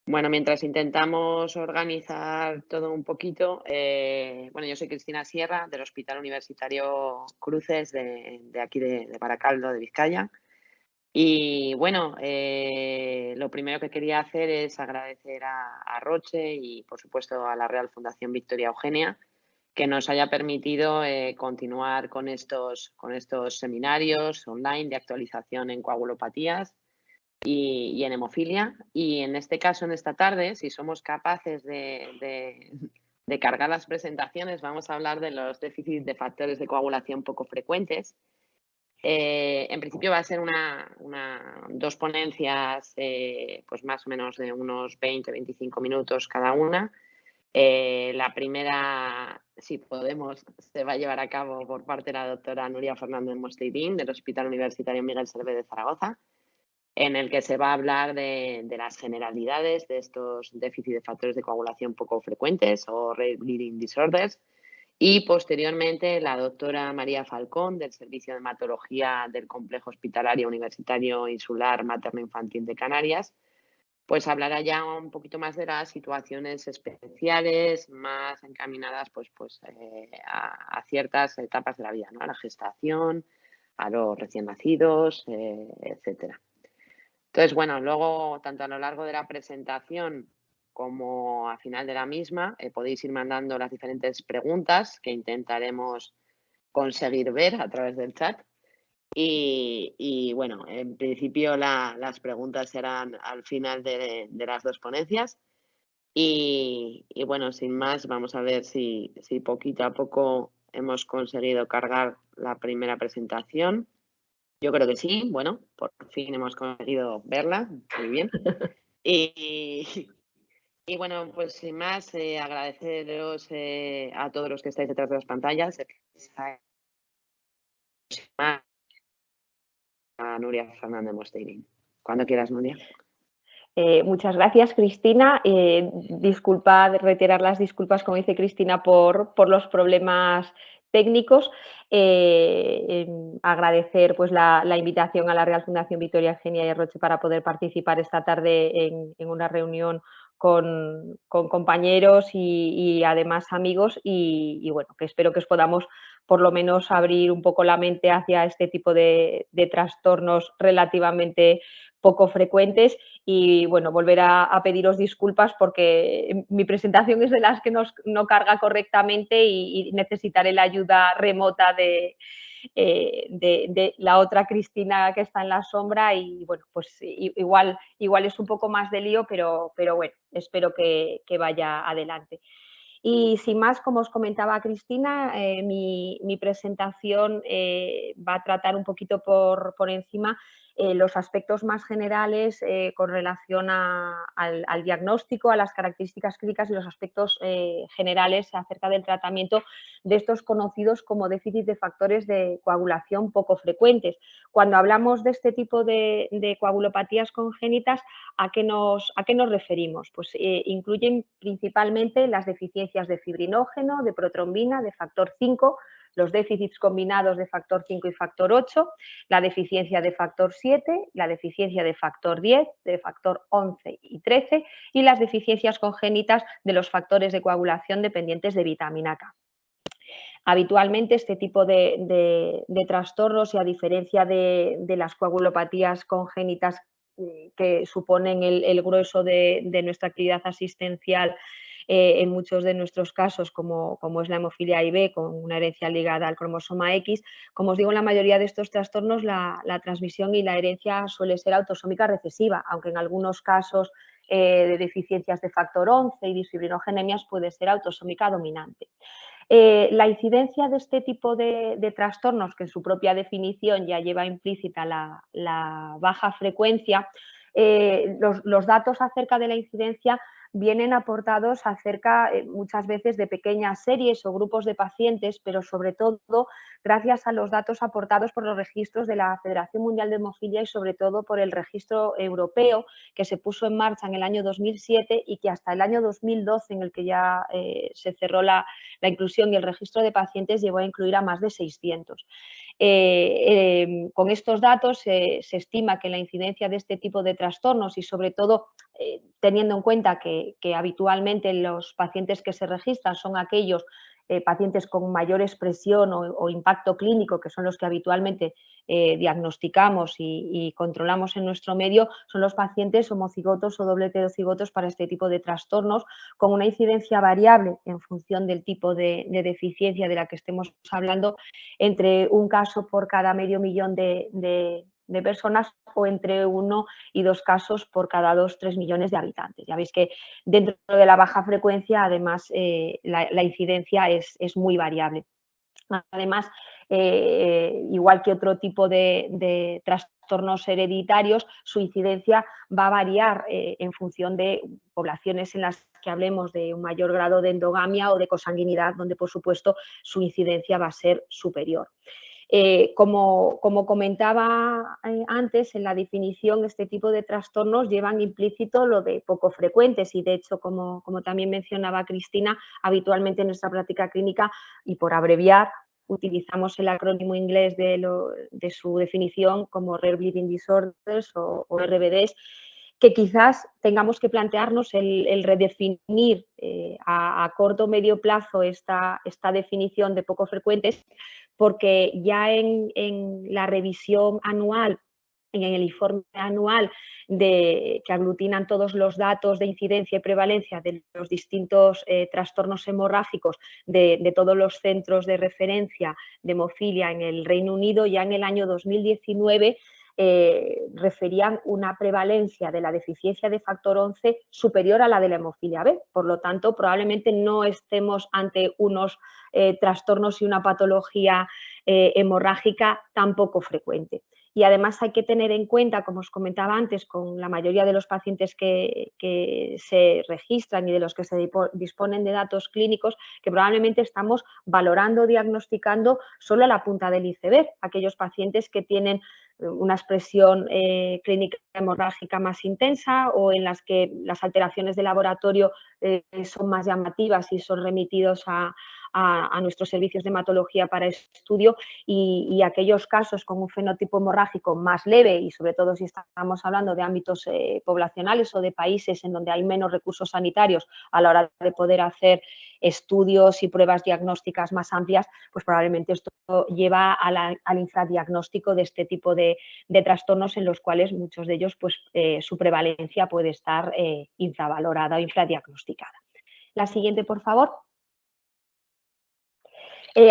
Bueno, mientras intentamos organizar todo un poquito, bueno, yo soy Cristina Sierra, del Hospital Universitario Cruces de aquí de Baracaldo, de Vizcaya. Y bueno, lo primero que quería hacer es agradecer a Roche y, por supuesto, a la Real Fundación Victoria Eugenia que nos haya permitido continuar con estos seminarios online de actualización en coagulopatías y en hemofilia. Y en este caso, en esta tarde, si somos capaces de cargar las presentaciones, vamos a hablar de los déficits de factores de coagulación poco frecuentes. En principio va a ser dos ponencias, pues más o menos de unos 20-25 minutos cada una. La primera, si podemos, se va a llevar a cabo por parte de la doctora Nuria Fernández Mosteirín, del Hospital Universitario Miguel Servet de Zaragoza, en el que se va a hablar de las generalidades de estos déficits de factores de coagulación poco frecuentes o rare bleeding disorders. Y posteriormente la doctora María Falcón, del Servicio de Hematología del Complejo Hospitalario Universitario Insular Materno-Infantil de Canarias, pues hablará ya un poquito más de las situaciones especiales, más encaminadas a ciertas etapas de la vida, ¿no? A la gestación, a los recién nacidos, etcétera. Entonces, bueno, luego, tanto a lo largo de la presentación como al final de la misma, podéis ir mandando las diferentes preguntas que intentaremos conseguir ver a través del chat. Y bueno, en principio las preguntas serán al final de las dos ponencias. Y bueno, sin más, vamos a ver si poquito a poco hemos conseguido cargar la primera presentación. Yo creo que sí, bueno, por fin hemos conseguido verla, muy bien. Y bueno, pues sin más, agradeceros a todos los que estáis detrás de las pantallas, a Nuria Fernández Mosteirín. Cuando quieras, Nuria. Muchas gracias, Cristina. Disculpad, reiterar las disculpas, como dice Cristina, por los problemas técnicos. Agradecer pues, la invitación a la Real Fundación Victoria Eugenia y Roche para poder participar esta tarde en una reunión con compañeros y además amigos y bueno, que espero que os podamos por lo menos abrir un poco la mente hacia este tipo de trastornos relativamente poco frecuentes y bueno, volver a pediros disculpas porque mi presentación es de las que no carga correctamente y necesitaré la ayuda remota de la otra Cristina que está en la sombra y bueno, pues igual es un poco más de lío, pero bueno, espero que vaya adelante. Y sin más, como os comentaba Cristina, mi presentación va a tratar un poquito por encima los aspectos más generales con relación al diagnóstico, a las características clínicas y los aspectos generales acerca del tratamiento de estos conocidos como déficit de factores de coagulación poco frecuentes. Cuando hablamos de este tipo de coagulopatías congénitas, ¿a qué nos referimos? Pues incluyen principalmente las deficiencias de fibrinógeno, de protrombina, de factor 5, los déficits combinados de factor 5 y factor 8, la deficiencia de factor 7, la deficiencia de factor 10, de factor 11 y 13 y las deficiencias congénitas de los factores de coagulación dependientes de vitamina K. Habitualmente este tipo de trastornos y a diferencia de las coagulopatías congénitas que suponen el grueso de nuestra actividad asistencial en muchos de nuestros casos, como es la hemofilia IB, con una herencia ligada al cromosoma X, como os digo, en la mayoría de estos trastornos la transmisión y la herencia suele ser autosómica recesiva, aunque en algunos casos de deficiencias de factor 11 y disfibrinogénemias puede ser autosómica dominante. La incidencia de este tipo de trastornos, que en su propia definición ya lleva implícita la baja frecuencia, los datos acerca de la incidencia vienen aportados acerca muchas veces de pequeñas series o grupos de pacientes, pero sobre todo gracias a los datos aportados por los registros de la Federación Mundial de Hemofilia y sobre todo por el registro europeo que se puso en marcha en el año 2007 y que hasta el año 2012, en el que ya se cerró la inclusión y el registro de pacientes, llegó a incluir a más de 600. Con estos datos se estima que la incidencia de este tipo de trastornos y sobre todo teniendo en cuenta que habitualmente los pacientes que se registran son aquellos pacientes con mayor expresión o impacto clínico, que son los que habitualmente diagnosticamos y controlamos en nuestro medio, son los pacientes homocigotos o doble heterocigotos para este tipo de trastornos, con una incidencia variable en función del tipo de deficiencia de la que estemos hablando, entre un caso por cada medio millón de personas o entre 1 y 2 casos por cada 2-3 millones de habitantes. Ya veis que dentro de la baja frecuencia, además, la incidencia es muy variable. Además, igual que otro tipo de trastornos hereditarios, su incidencia va a variar en función de poblaciones en las que hablemos de un mayor grado de endogamia o de consanguinidad, donde por supuesto su incidencia va a ser superior. Como comentaba antes, en la definición este tipo de trastornos llevan implícito lo de poco frecuentes y de hecho, como también mencionaba Cristina, habitualmente en nuestra práctica clínica y por abreviar utilizamos el acrónimo inglés de su definición como Rare Bleeding Disorders o RBDs, que quizás tengamos que plantearnos el redefinir a corto o medio plazo esta definición de poco frecuentes, porque ya en la revisión anual, en el informe anual que aglutinan todos los datos de incidencia y prevalencia de los distintos trastornos hemorrágicos de todos los centros de referencia de hemofilia en el Reino Unido, ya en el año 2019 referían una prevalencia de la deficiencia de factor 11 superior a la de la hemofilia B. Por lo tanto, probablemente no estemos ante unos trastornos y una patología hemorrágica tan poco frecuente. Y además hay que tener en cuenta, como os comentaba antes, con la mayoría de los pacientes que se registran y de los que se disponen de datos clínicos, que probablemente estamos valorando, diagnosticando solo la punta del iceberg, aquellos pacientes que tienen una expresión clínica hemorrágica más intensa o en las que las alteraciones de laboratorio son más llamativas y son remitidos a nuestros servicios de hematología para estudio y aquellos casos con un fenotipo hemorrágico más leve y sobre todo si estamos hablando de ámbitos poblacionales o de países en donde hay menos recursos sanitarios a la hora de poder hacer estudios y pruebas diagnósticas más amplias, pues probablemente esto lleva al infradiagnóstico de este tipo de trastornos en los cuales muchos de ellos pues su prevalencia puede estar infravalorada o infradiagnosticada. La siguiente, por favor.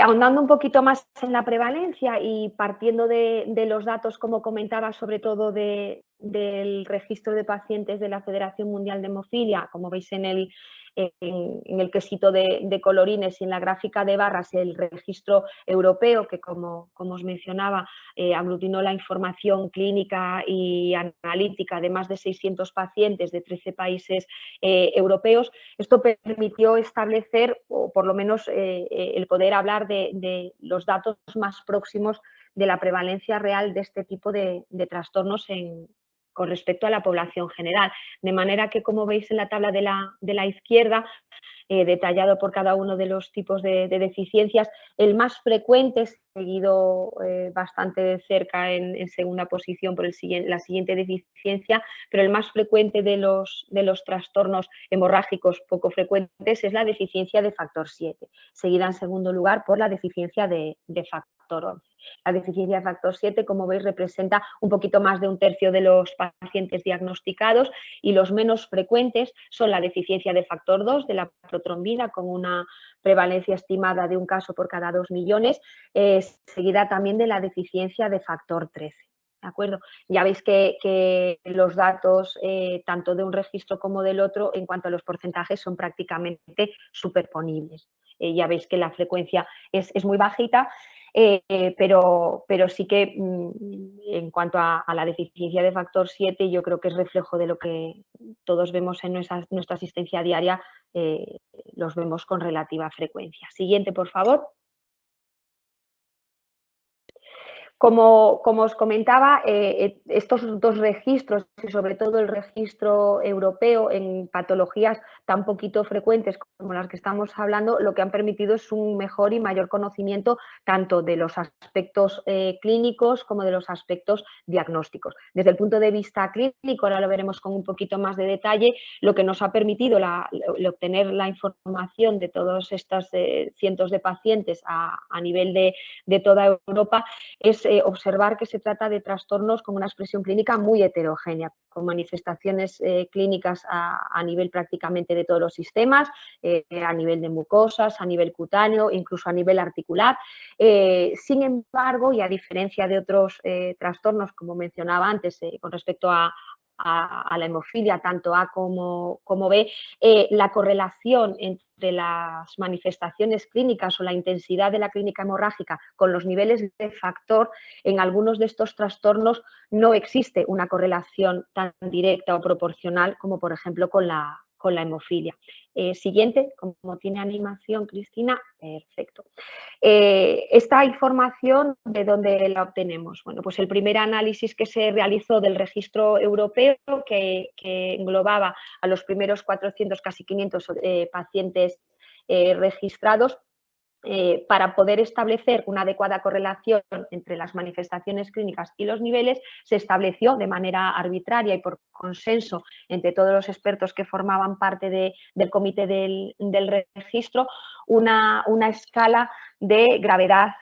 Ahondando un poquito más en la prevalencia y partiendo de los datos, como comentaba, sobre todo del registro de pacientes de la Federación Mundial de Hemofilia, como veis en el quesito de colorines y en la gráfica de barras, el registro europeo, que como os mencionaba, aglutinó la información clínica y analítica de más de 600 pacientes de 13 países europeos. Esto permitió establecer, o por lo menos el poder hablar de los datos más próximos de la prevalencia real de este tipo de trastornos con respecto a la población general. De manera que, como veis en la tabla de la izquierda, detallado por cada uno de los tipos de deficiencias, el más frecuente, seguido bastante de cerca en segunda posición por la siguiente deficiencia, pero el más frecuente de los trastornos hemorrágicos poco frecuentes es la deficiencia de factor 7, seguida en segundo lugar por la deficiencia de factor 11. La deficiencia de factor 7, como veis, representa un poquito más de un tercio de los pacientes diagnosticados y los menos frecuentes son la deficiencia de factor 2 de la protrombina con una prevalencia estimada de un caso por cada 2 millones, seguida también de la deficiencia de factor 13. ¿De acuerdo? Ya veis que los datos, tanto de un registro como del otro, en cuanto a los porcentajes, son prácticamente superponibles. Ya veis que la frecuencia es muy bajita, pero sí que en cuanto a la deficiencia de factor 7, yo creo que es reflejo de lo que todos vemos en nuestra asistencia diaria, los vemos con relativa frecuencia. Siguiente, por favor. Como os comentaba, estos dos registros y sobre todo el registro europeo en patologías tan poquito frecuentes como las que estamos hablando, lo que han permitido es un mejor y mayor conocimiento tanto de los aspectos clínicos como de los aspectos diagnósticos. Desde el punto de vista clínico, ahora lo veremos con un poquito más de detalle, lo que nos ha permitido el obtener la información de todos estos cientos de pacientes a nivel de toda Europa es observar que se trata de trastornos con una expresión clínica muy heterogénea, con manifestaciones clínicas a nivel prácticamente de todos los sistemas, a nivel de mucosas, a nivel cutáneo, incluso a nivel articular. Sin embargo, y a diferencia de otros trastornos, como mencionaba antes, con respecto a la hemofilia, tanto A como B, la correlación entre las manifestaciones clínicas o la intensidad de la clínica hemorrágica con los niveles de factor, en algunos de estos trastornos no existe una correlación tan directa o proporcional como, por ejemplo, con la hemofilia. Siguiente, como tiene animación, Cristina, perfecto. Esta información, ¿de dónde la obtenemos? Bueno, pues el primer análisis que se realizó del registro europeo, que englobaba a los primeros 400, casi 500 pacientes registrados, para poder establecer una adecuada correlación entre las manifestaciones clínicas y los niveles, se estableció de manera arbitraria y por consenso entre todos los expertos que formaban parte del comité del registro una escala de gravedad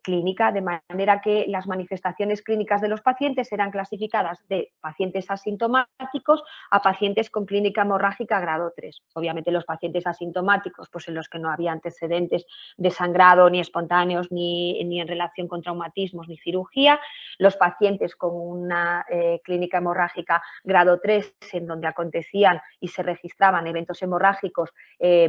clínica, de manera que las manifestaciones clínicas de los pacientes eran clasificadas de pacientes asintomáticos a pacientes con clínica hemorrágica grado 3. Obviamente los pacientes asintomáticos, pues en los que no había antecedentes de sangrado ni espontáneos ni en relación con traumatismos ni cirugía, los pacientes con una clínica hemorrágica grado 3 en donde acontecían y se registraban eventos hemorrágicos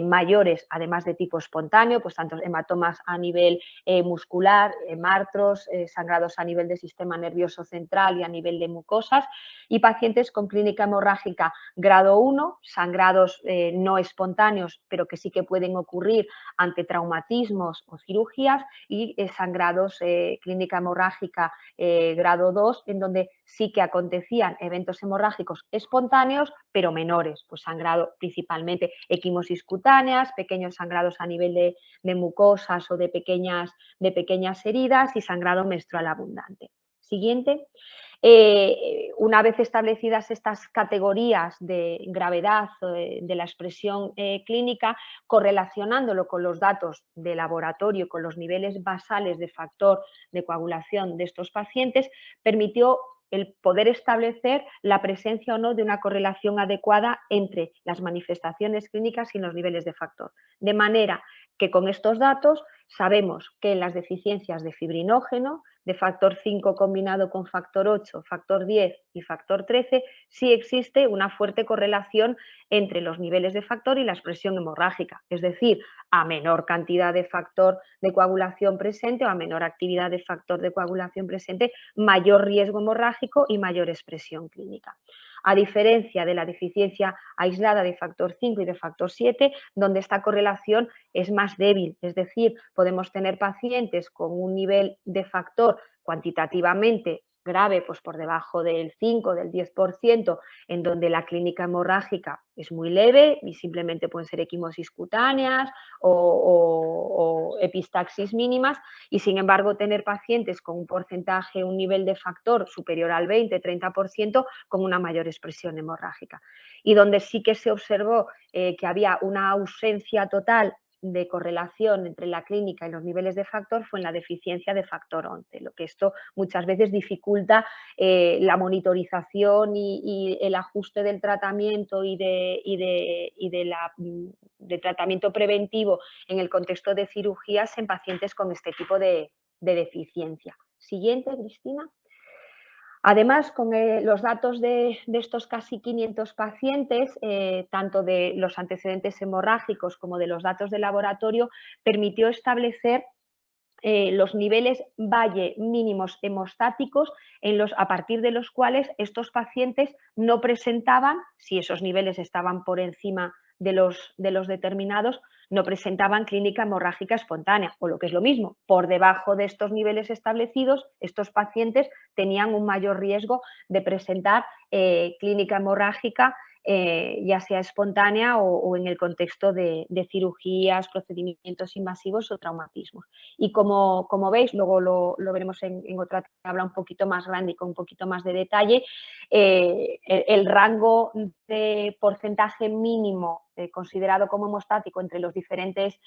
mayores, además de tipo espontáneo, pues tanto hematomas a nivel muscular, martros, sangrados a nivel del sistema nervioso central y a nivel de mucosas, y pacientes con clínica hemorrágica grado 1, sangrados no espontáneos, pero que sí que pueden ocurrir ante traumatismos o cirugías, y sangrados clínica hemorrágica grado 2, en donde sí que acontecían eventos hemorrágicos espontáneos, pero menores, pues sangrado principalmente, equimosis cutáneas, pequeños sangrados a nivel de mucosas o de pequeñas heridas y sangrado menstrual abundante. Siguiente. Una vez establecidas estas categorías de gravedad de la expresión clínica, correlacionándolo con los datos de laboratorio, con los niveles basales de factor de coagulación de estos pacientes, permitió el poder establecer la presencia o no de una correlación adecuada entre las manifestaciones clínicas y los niveles de factor. De manera que con estos datos sabemos que en las deficiencias de fibrinógeno, de factor 5 combinado con factor 8, factor 10 y factor 13, sí existe una fuerte correlación entre los niveles de factor y la expresión hemorrágica. Es decir, a menor cantidad de factor de coagulación presente o a menor actividad de factor de coagulación presente, mayor riesgo hemorrágico y mayor expresión clínica. A diferencia de la deficiencia aislada de factor 5 y de factor 7, donde esta correlación es más débil, es decir, podemos tener pacientes con un nivel de factor cuantitativamente grave, pues por debajo del 5, del 10%, en donde la clínica hemorrágica es muy leve y simplemente pueden ser equimosis cutáneas o epistaxis mínimas, y sin embargo tener pacientes con un porcentaje, un nivel de factor superior al 20-30% con una mayor expresión hemorrágica. Y donde sí que se observó que había una ausencia total de correlación entre la clínica y los niveles de factor fue en la deficiencia de factor 11, lo que esto muchas veces dificulta la monitorización y el ajuste del tratamiento y de tratamiento preventivo en el contexto de cirugías en pacientes con este tipo de deficiencia. Siguiente, Cristina. Además, con los datos de estos casi 500 pacientes, tanto de los antecedentes hemorrágicos como de los datos de laboratorio, permitió establecer los niveles valle mínimos hemostáticos a partir de los cuales estos pacientes no presentaban, si esos niveles estaban por encima de los determinados no presentaban clínica hemorrágica espontánea, o lo que es lo mismo, por debajo de estos niveles establecidos, estos pacientes tenían un mayor riesgo de presentar clínica hemorrágica, ya sea espontánea o en el contexto de cirugías, procedimientos invasivos o traumatismos. Y como veis, luego lo veremos en otra tabla un poquito más grande y con un poquito más de detalle, el rango de porcentaje mínimo considerado como hemostático entre las diferentes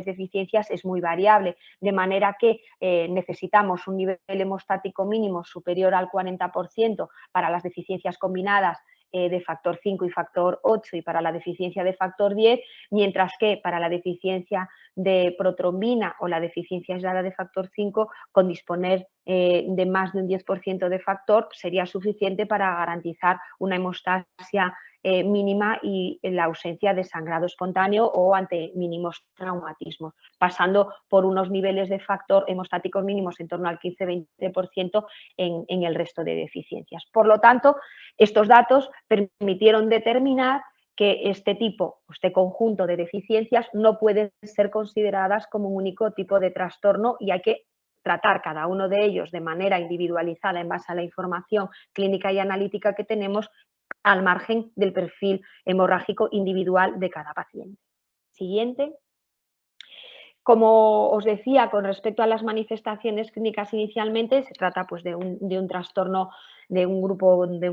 deficiencias es muy variable, de manera que necesitamos un nivel hemostático mínimo superior al 40% para las deficiencias combinadas de factor 5 y factor 8 y para la deficiencia de factor 10, mientras que para la deficiencia de protrombina o la deficiencia aislada de factor 5, con disponer de más de un 10% de factor sería suficiente para garantizar una hemostasia mínima y la ausencia de sangrado espontáneo o ante mínimos traumatismos, pasando por unos niveles de factor hemostáticos mínimos en torno al 15-20% en el resto de deficiencias. Por lo tanto, estos datos permitieron determinar que este conjunto de deficiencias no pueden ser consideradas como un único tipo de trastorno y hay que tratar cada uno de ellos de manera individualizada en base a la información clínica y analítica que tenemos al margen del perfil hemorrágico individual de cada paciente. Siguiente. Como os decía, con respecto a las manifestaciones clínicas inicialmente, se trata pues, de un trastorno, de un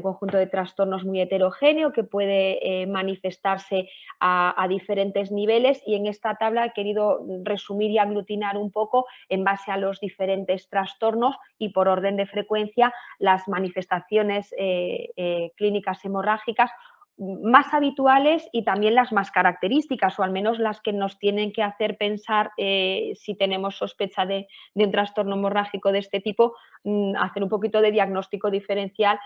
conjunto de trastornos muy heterogéneo que puede manifestarse a diferentes niveles y en esta tabla he querido resumir y aglutinar un poco en base a los diferentes trastornos y por orden de frecuencia las manifestaciones clínicas hemorrágicas más habituales y también las más características, o al menos las que nos tienen que hacer pensar si tenemos sospecha de un trastorno hemorrágico de este tipo, hacer un poquito de diagnóstico diferencial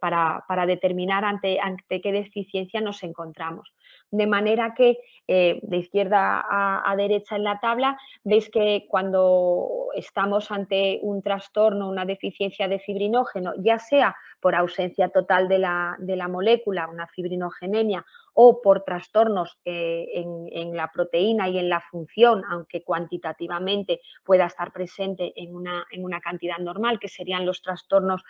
para determinar ante qué deficiencia nos encontramos. De manera que de izquierda a derecha en la tabla veis que cuando estamos ante un trastorno, una deficiencia de fibrinógeno, ya sea por ausencia total de la molécula, una fibrinogenemia, o por trastornos en la proteína y en la función, aunque cuantitativamente pueda estar presente en una cantidad normal, que serían los trastornos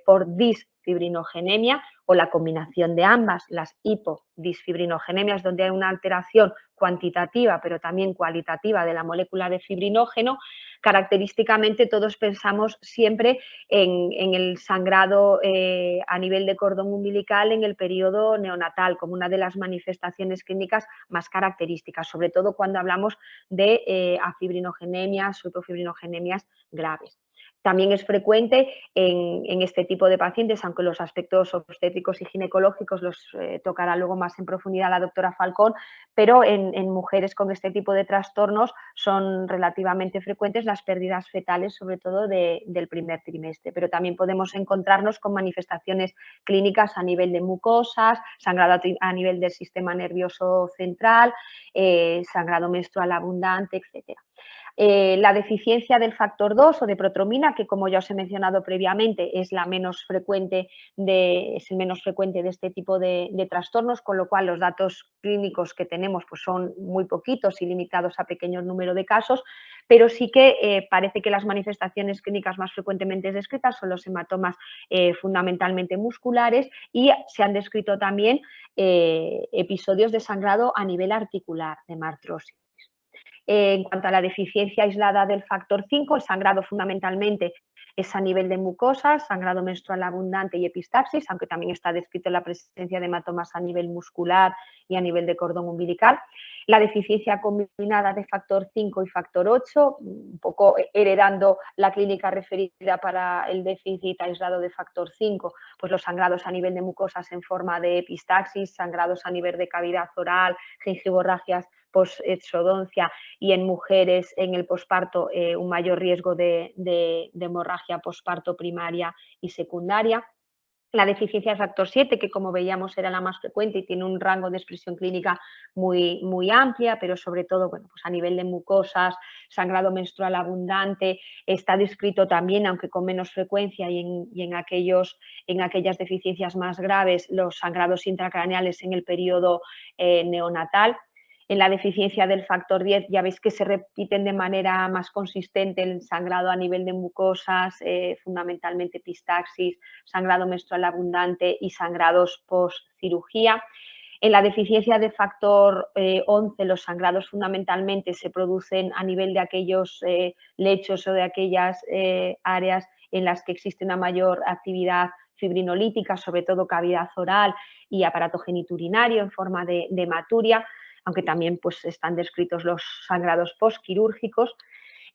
por disfibrinogenemia o la combinación de ambas, las hipodisfibrinogenemias, donde hay una alteración cuantitativa pero también cualitativa de la molécula de fibrinógeno. Característicamente todos pensamos siempre en el sangrado a nivel de cordón umbilical en el periodo neonatal como una de las manifestaciones clínicas más características, sobre todo cuando hablamos de afibrinogenemias o hipofibrinogenias graves. También es frecuente en este tipo de pacientes, aunque los aspectos obstétricos y ginecológicos los tocará luego más en profundidad la doctora Falcón, pero en mujeres con este tipo de trastornos son relativamente frecuentes las pérdidas fetales, sobre todo del primer trimestre, pero también podemos encontrarnos con manifestaciones clínicas a nivel de mucosas, sangrado a nivel del sistema nervioso central, sangrado menstrual abundante, etcétera. La deficiencia del factor 2 o de protrombina, que como ya os he mencionado previamente es el menos frecuente de este tipo de trastornos, con lo cual los datos clínicos que tenemos pues, son muy poquitos y limitados a pequeño número de casos, pero sí que parece que las manifestaciones clínicas más frecuentemente descritas son los hematomas fundamentalmente musculares y se han descrito también episodios de sangrado a nivel articular de martrosis. En cuanto a la deficiencia aislada del factor 5, el sangrado fundamentalmente es a nivel de mucosas, sangrado menstrual abundante y epistaxis, aunque también está descrito la presencia de hematomas a nivel muscular y a nivel de cordón umbilical. La deficiencia combinada de factor 5 y factor 8, un poco heredando la clínica referida para el déficit aislado de factor 5, pues los sangrados a nivel de mucosas en forma de epistaxis, sangrados a nivel de cavidad oral, gingivorragias post-exodoncia y en mujeres en el posparto un mayor riesgo de hemorragia posparto primaria y secundaria. La deficiencia de factor 7, que como veíamos era la más frecuente y tiene un rango de expresión clínica muy amplia, pero sobre todo bueno, pues a nivel de mucosas, sangrado menstrual abundante, está descrito también, aunque con menos frecuencia y en aquellas deficiencias más graves, los sangrados intracraneales en el periodo neonatal. En la deficiencia del factor 10 ya veis que se repiten de manera más consistente el sangrado a nivel de mucosas, fundamentalmente epistaxis, sangrado menstrual abundante y sangrados post-cirugía. En la deficiencia de factor 11, los sangrados fundamentalmente se producen a nivel de aquellos lechos o de aquellas áreas en las que existe una mayor actividad fibrinolítica, sobre todo cavidad oral y aparato geniturinario en forma de hematuria, aunque también pues, están descritos los sangrados postquirúrgicos.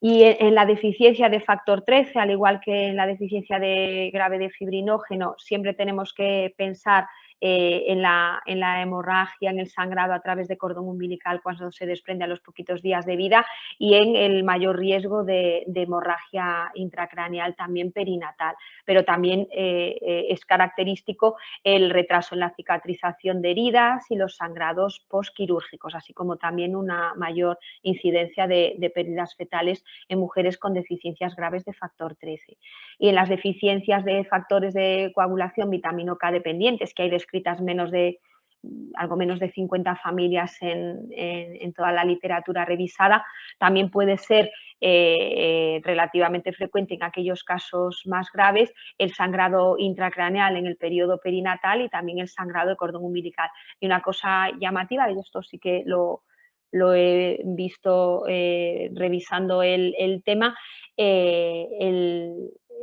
Y en la deficiencia de factor 13, al igual que en la deficiencia grave de fibrinógeno, siempre tenemos que pensar en la hemorragia, en el sangrado a través de cordón umbilical cuando se desprende a los poquitos días de vida y en el mayor riesgo de hemorragia intracraneal también perinatal. Pero también es característico el retraso en la cicatrización de heridas y los sangrados postquirúrgicos, así como también una mayor incidencia de pérdidas fetales en mujeres con deficiencias graves de factor 13. Y en las deficiencias de factores de coagulación vitamino K dependientes, que hay descritas algo menos de 50 familias en toda la literatura revisada, también puede ser relativamente frecuente en aquellos casos más graves el sangrado intracraneal en el periodo perinatal y también el sangrado de cordón umbilical. Y una cosa llamativa, y esto sí que lo he visto revisando el tema,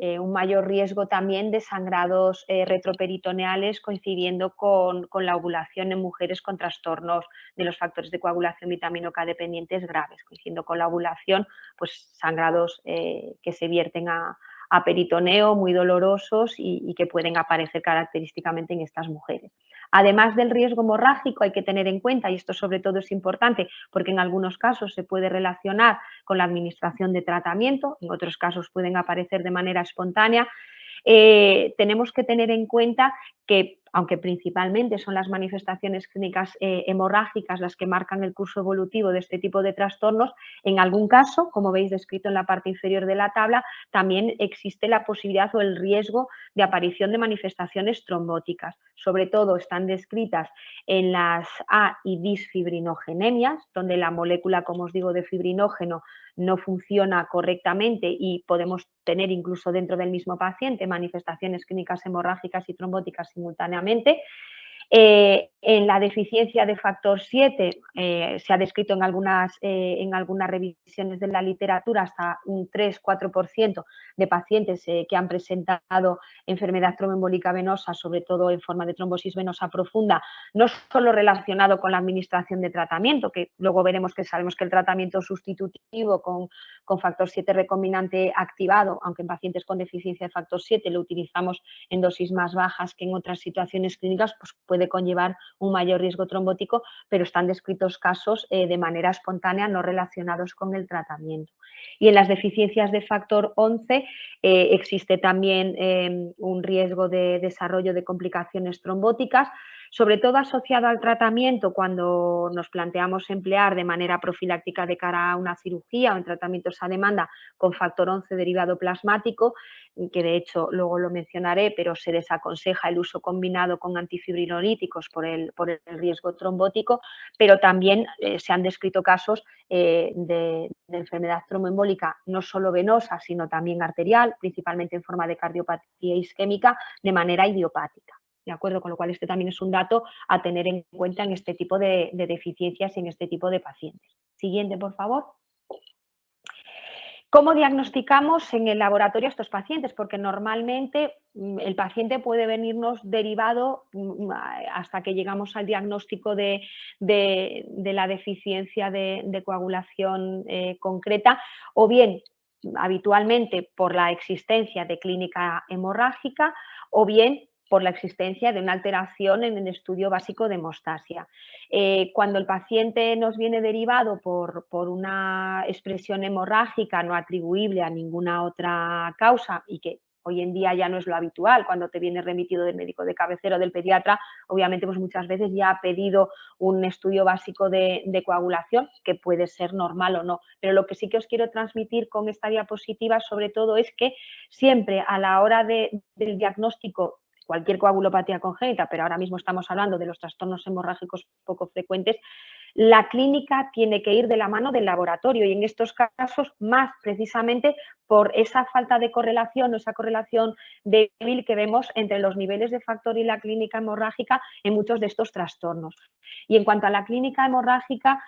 un mayor riesgo también de sangrados retroperitoneales coincidiendo con la ovulación en mujeres con trastornos de los factores de coagulación vitamino K dependientes graves, coincidiendo con la ovulación, pues sangrados que se vierten a peritoneo, muy dolorosos y que pueden aparecer característicamente en estas mujeres. Además del riesgo hemorrágico, hay que tener en cuenta, y esto sobre todo es importante porque en algunos casos se puede relacionar con la administración de tratamiento, en otros casos pueden aparecer de manera espontánea, tenemos que tener en cuenta que, aunque principalmente son las manifestaciones clínicas hemorrágicas las que marcan el curso evolutivo de este tipo de trastornos, en algún caso, como veis descrito en la parte inferior de la tabla, también existe la posibilidad o el riesgo de aparición de manifestaciones trombóticas. Sobre todo están descritas en las A y disfibrinogenemias, donde la molécula, como os digo, de fibrinógeno no funciona correctamente y podemos tener incluso dentro del mismo paciente manifestaciones clínicas hemorrágicas y trombóticas simultáneamente. En la deficiencia de factor 7 se ha descrito en algunas revisiones de la literatura hasta un 3-4% de pacientes que han presentado enfermedad tromboembólica venosa, sobre todo en forma de trombosis venosa profunda, no solo relacionado con la administración de tratamiento, que luego veremos que sabemos que el tratamiento sustitutivo con factor 7 recombinante activado, aunque en pacientes con deficiencia de factor 7 lo utilizamos en dosis más bajas que en otras situaciones clínicas, pues puede conllevar un mayor riesgo trombótico, pero están descritos casos de manera espontánea no relacionados con el tratamiento. Y en las deficiencias de factor 11 existe también un riesgo de desarrollo de complicaciones trombóticas, sobre todo asociado al tratamiento cuando nos planteamos emplear de manera profiláctica de cara a una cirugía o en tratamientos a demanda con factor 11 derivado plasmático, que de hecho luego lo mencionaré, pero se desaconseja el uso combinado con antifibrinolíticos por el riesgo trombótico, pero también se han descrito casos de enfermedad tromboembólica no solo venosa, sino también arterial, principalmente en forma de cardiopatía isquémica, de manera idiopática. ¿De acuerdo? Con lo cual este también es un dato a tener en cuenta en este tipo de deficiencias y en este tipo de pacientes. Siguiente, por favor. ¿Cómo diagnosticamos en el laboratorio a estos pacientes? Porque normalmente el paciente puede venirnos derivado hasta que llegamos al diagnóstico de la deficiencia de coagulación concreta, o bien habitualmente por la existencia de clínica hemorrágica, o bien por la existencia de una alteración en el estudio básico de hemostasia. Cuando el paciente nos viene derivado por una expresión hemorrágica no atribuible a ninguna otra causa y que hoy en día ya no es lo habitual. Cuando te viene remitido del médico de cabecera o del pediatra, obviamente pues muchas veces ya ha pedido un estudio básico de coagulación, que puede ser normal o no. Pero lo que sí que os quiero transmitir con esta diapositiva sobre todo es que siempre a la hora del diagnóstico, cualquier coagulopatía congénita, pero ahora mismo estamos hablando de los trastornos hemorrágicos poco frecuentes, la clínica tiene que ir de la mano del laboratorio y en estos casos más precisamente por esa falta de correlación o esa correlación débil que vemos entre los niveles de factor y la clínica hemorrágica en muchos de estos trastornos. Y en cuanto a la clínica hemorrágica,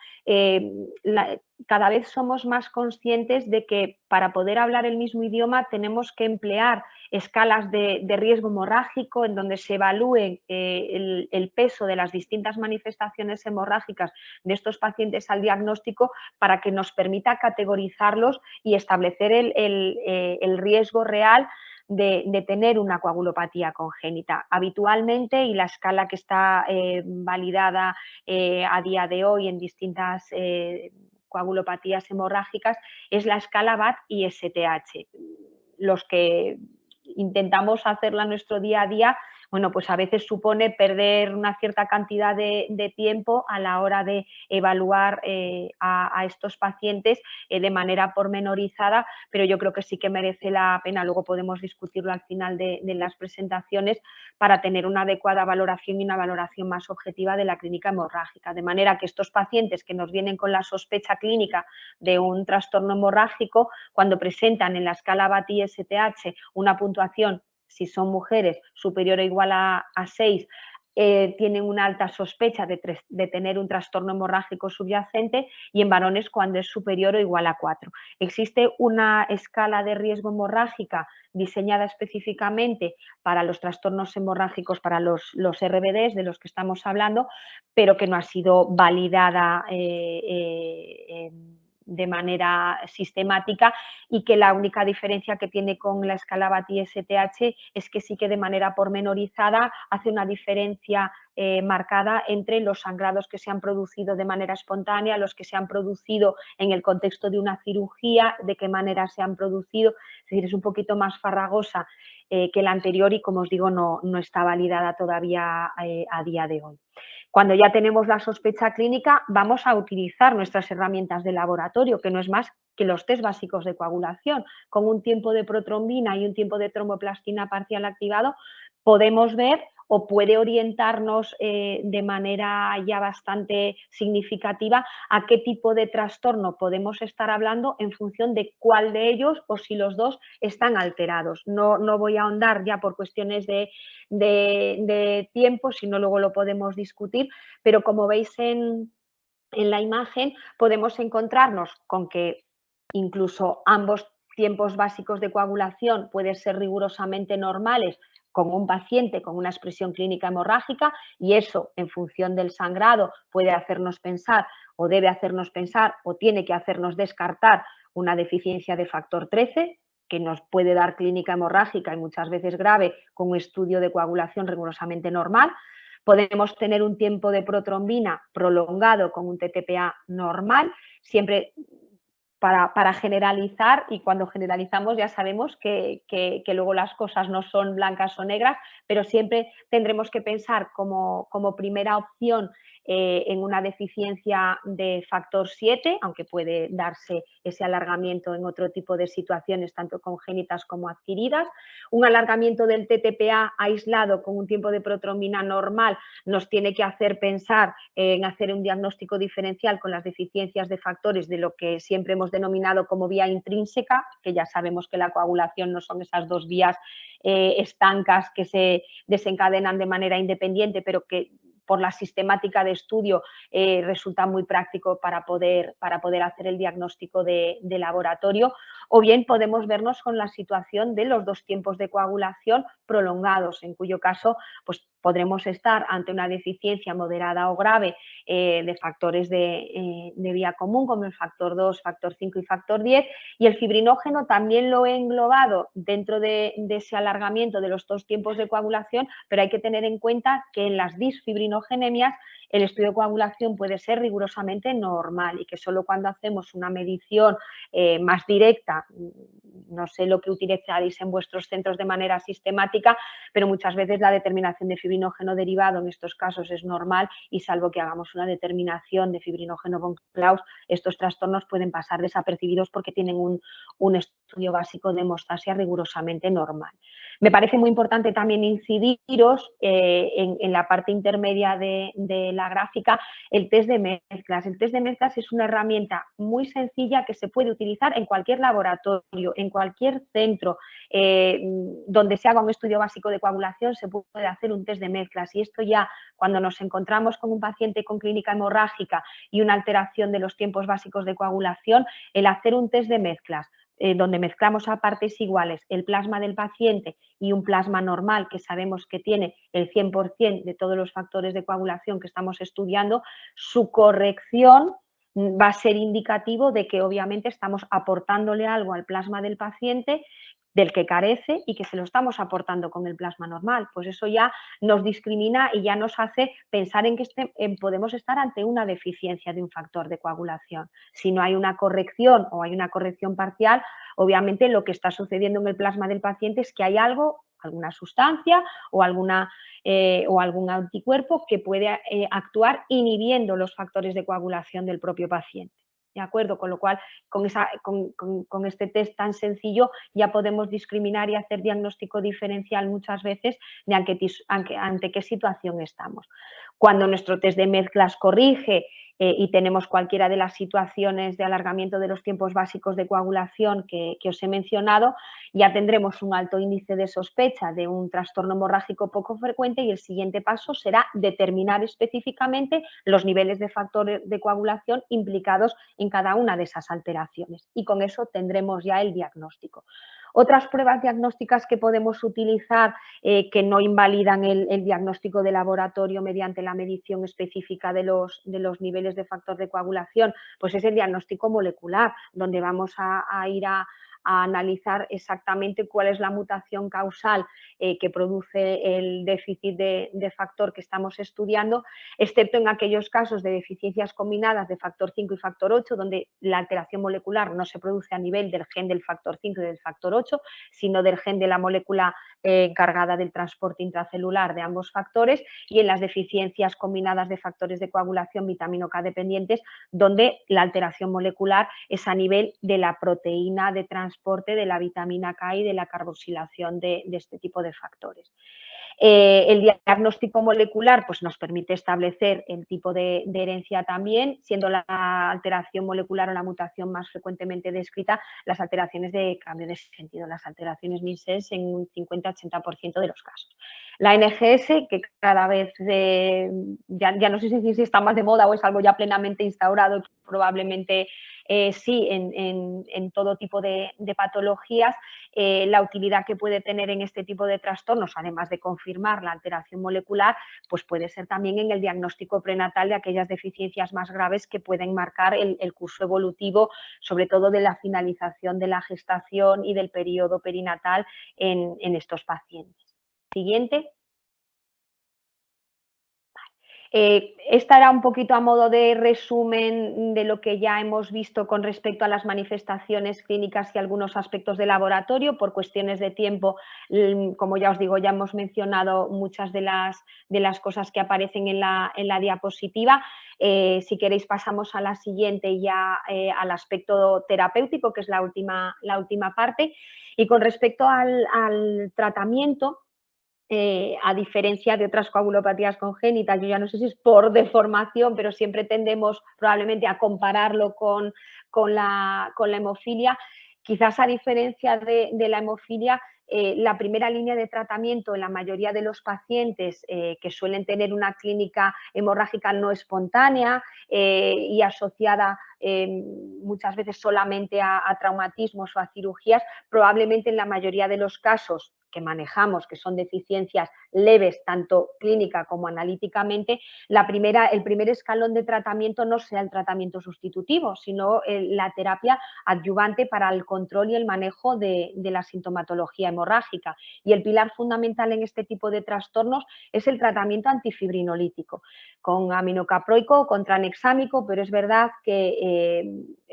cada vez somos más conscientes de que para poder hablar el mismo idioma tenemos que emplear escalas de riesgo hemorrágico en donde se evalúe el peso de las distintas manifestaciones hemorrágicas de estos pacientes al diagnóstico para que nos permita categorizarlos y establecer el riesgo real de tener una coagulopatía congénita. Habitualmente, y la escala que está validada a día de hoy en distintas coagulopatías hemorrágicas, es la escala BAT y STH. Los que intentamos hacerla en nuestro día a día, bueno, pues a veces supone perder una cierta cantidad de tiempo a la hora de evaluar a estos pacientes de manera pormenorizada, pero yo creo que sí que merece la pena, luego podemos discutirlo al final de las presentaciones, para tener una adecuada valoración y una valoración más objetiva de la clínica hemorrágica, de manera que estos pacientes que nos vienen con la sospecha clínica de un trastorno hemorrágico, cuando presentan en la escala BAT y STH una puntuación, si son mujeres, superior o igual a 6, tienen una alta sospecha de tener un trastorno hemorrágico subyacente, y en varones cuando es superior o igual a 4. Existe una escala de riesgo hemorrágica diseñada específicamente para los trastornos hemorrágicos, para los RBDs de los que estamos hablando, pero que no ha sido validada de manera sistemática, y que la única diferencia que tiene con la escala BAT y STH es que sí que de manera pormenorizada hace una diferencia marcada entre los sangrados que se han producido de manera espontánea, los que se han producido en el contexto de una cirugía, de qué manera se han producido. Es decir, es un poquito más farragosa que la anterior y, como os digo, no está validada todavía a día de hoy. Cuando ya tenemos la sospecha clínica, vamos a utilizar nuestras herramientas de laboratorio, que no es más que los test básicos de coagulación. Con un tiempo de protrombina y un tiempo de tromboplastina parcial activado, podemos ver, o puede orientarnos de manera ya bastante significativa, a qué tipo de trastorno podemos estar hablando en función de cuál de ellos o si los dos están alterados. No voy a ahondar ya por cuestiones de tiempo, si no luego lo podemos discutir, pero como veis en la imagen podemos encontrarnos con que incluso ambos tiempos básicos de coagulación pueden ser rigurosamente normales con un paciente con una expresión clínica hemorrágica, y eso en función del sangrado puede hacernos pensar o debe hacernos pensar o tiene que hacernos descartar una deficiencia de factor 13, que nos puede dar clínica hemorrágica y muchas veces grave con un estudio de coagulación rigurosamente normal. Podemos tener un tiempo de protrombina prolongado con un TTPA normal, siempre para generalizar, y cuando generalizamos ya sabemos que luego las cosas no son blancas o negras, pero siempre tendremos que pensar como primera opción en una deficiencia de factor 7, aunque puede darse ese alargamiento en otro tipo de situaciones, tanto congénitas como adquiridas. Un alargamiento del TTPA aislado con un tiempo de protrombina normal nos tiene que hacer pensar en hacer un diagnóstico diferencial con las deficiencias de factores de lo que siempre hemos denominado como vía intrínseca, que ya sabemos que la coagulación no son esas dos vías estancas que se desencadenan de manera independiente, pero que por la sistemática de estudio resulta muy práctico para poder hacer el diagnóstico de laboratorio. O bien podemos vernos con la situación de los dos tiempos de coagulación prolongados, en cuyo caso pues, podremos estar ante una deficiencia moderada o grave de factores de vía común, como el factor 2, factor 5 y factor 10, y el fibrinógeno también lo he englobado dentro de ese alargamiento de los dos tiempos de coagulación, pero hay que tener en cuenta que en las disfibrinogénemias el estudio de coagulación puede ser rigurosamente normal, y que solo cuando hacemos una medición más directa, no sé lo que utilizáis en vuestros centros de manera sistemática, pero muchas veces la determinación de fibrinógeno derivado en estos casos es normal y salvo que hagamos una determinación de fibrinógeno von Claus, estos trastornos pueden pasar desapercibidos porque tienen un estudio básico de hemostasia rigurosamente normal. Me parece muy importante también incidiros en la parte intermedia de la gráfica el test de mezclas. El test de mezclas es una herramienta muy sencilla que se puede utilizar en cualquier laboratorio, en cualquier centro donde se haga un estudio básico de coagulación, se puede hacer un test de mezclas. Y esto ya cuando nos encontramos con un paciente con clínica hemorrágica y una alteración de los tiempos básicos de coagulación, el hacer un test de mezclas donde mezclamos a partes iguales el plasma del paciente y un plasma normal que sabemos que tiene el 100% de todos los factores de coagulación que estamos estudiando, su corrección va a ser indicativo de que obviamente estamos aportándole algo al plasma del paciente del que carece y que se lo estamos aportando con el plasma normal. Pues eso ya nos discrimina y ya nos hace pensar en que podemos estar ante una deficiencia de un factor de coagulación. Si no hay una corrección o hay una corrección parcial, obviamente lo que está sucediendo en el plasma del paciente es que hay algo, alguna sustancia o algún anticuerpo que puede actuar inhibiendo los factores de coagulación del propio paciente. ¿De acuerdo? Con lo cual, con este test tan sencillo ya podemos discriminar y hacer diagnóstico diferencial muchas veces de ante qué situación estamos. Cuando nuestro test de mezclas corrige y tenemos cualquiera de las situaciones de alargamiento de los tiempos básicos de coagulación que os he mencionado, ya tendremos un alto índice de sospecha de un trastorno hemorrágico poco frecuente y el siguiente paso será determinar específicamente los niveles de factores de coagulación implicados en cada una de esas alteraciones y con eso tendremos ya el diagnóstico. Otras pruebas diagnósticas que podemos utilizar que no invalidan el diagnóstico de laboratorio mediante la medición específica de los niveles de factor de coagulación, pues es el diagnóstico molecular, donde vamos a ir a analizar exactamente cuál es la mutación causal que produce el déficit de factor que estamos estudiando, excepto en aquellos casos de deficiencias combinadas de factor 5 y factor 8, donde la alteración molecular no se produce a nivel del gen del factor 5 y del factor 8, sino del gen de la molécula encargada del transporte intracelular de ambos factores, y en las deficiencias combinadas de factores de coagulación vitamino K dependientes, donde la alteración molecular es a nivel de la proteína de transporte de la vitamina K y de la carboxilación de este tipo de factores. El diagnóstico molecular pues, nos permite establecer el tipo de herencia también, siendo la alteración molecular o la mutación más frecuentemente descrita las alteraciones de cambio de sentido, las alteraciones missense en un 50-80% de los casos. La NGS, que cada vez ya no sé si está más de moda o es algo ya plenamente instaurado, probablemente sí en todo tipo de patologías, la utilidad que puede tener en este tipo de trastornos, además de confirmar la alteración molecular, pues puede ser también en el diagnóstico prenatal de aquellas deficiencias más graves que pueden marcar el curso evolutivo, sobre todo de la finalización de la gestación y del periodo perinatal en estos pacientes. Siguiente. Esta era un poquito a modo de resumen de lo que ya hemos visto con respecto a las manifestaciones clínicas y algunos aspectos de laboratorio. Por cuestiones de tiempo, como ya os digo, ya hemos mencionado muchas de las cosas que aparecen en la diapositiva. Si queréis pasamos a la siguiente ya al aspecto terapéutico, que es la última parte. Y con respecto al tratamiento, a diferencia de otras coagulopatías congénitas, yo ya no sé si es por deformación, pero siempre tendemos probablemente a compararlo con la hemofilia. Quizás a diferencia de la hemofilia, la primera línea de tratamiento en la mayoría de los pacientes que suelen tener una clínica hemorrágica no espontánea y asociada muchas veces solamente a traumatismos o a cirugías, probablemente en la mayoría de los casos que manejamos, que son deficiencias leves, tanto clínica como analíticamente, el primer escalón de tratamiento no sea el tratamiento sustitutivo, sino la terapia adyuvante para el control y el manejo de la sintomatología hemorrágica. Y el pilar fundamental en este tipo de trastornos es el tratamiento antifibrinolítico, con aminocaproico o con tranexámico, pero es verdad que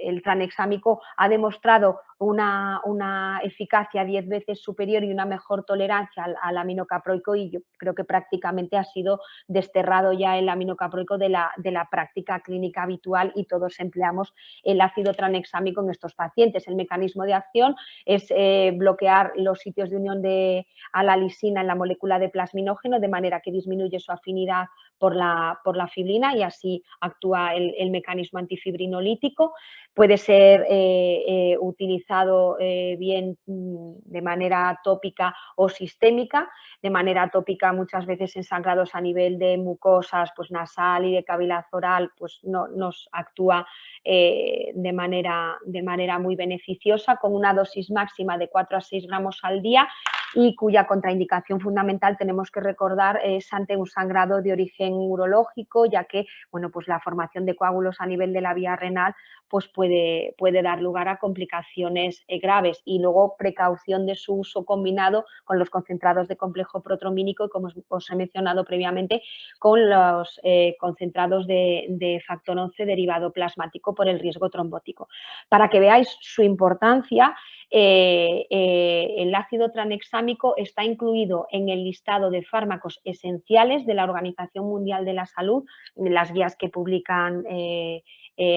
el tranexámico ha demostrado una eficacia 10 veces superior y una mejor tolerancia al aminocaproico, y yo creo que prácticamente ha sido desterrado ya el aminocaproico de la práctica clínica habitual, y todos empleamos el ácido tranexámico en estos pacientes. El mecanismo de acción es bloquear los sitios de unión a la lisina en la molécula de plasminógeno, de manera que disminuye su afinidad por la fibrina, y así actúa el mecanismo antifibrinolítico. Puede ser utilizado bien de manera tópica o sistémica. De manera tópica, muchas veces en sangrados a nivel de mucosas, pues nasal y de cavidad oral, pues no, nos actúa de manera muy beneficiosa, con una dosis máxima de 4 a 6 gramos al día, y cuya contraindicación fundamental, tenemos que recordar, es ante un sangrado de origen urológico, ya que, bueno, pues la formación de coágulos a nivel de la vía renal pues puede dar lugar a complicaciones graves. Y luego, precaución de su uso combinado con los concentrados de complejo protromínico y, como os he mencionado previamente, con los concentrados de factor 11 derivado plasmático, por el riesgo trombótico. Para que veáis su importancia, el ácido tranexámico está incluido en el listado de fármacos esenciales de la Organización Mundial de la Salud, en las guías que publican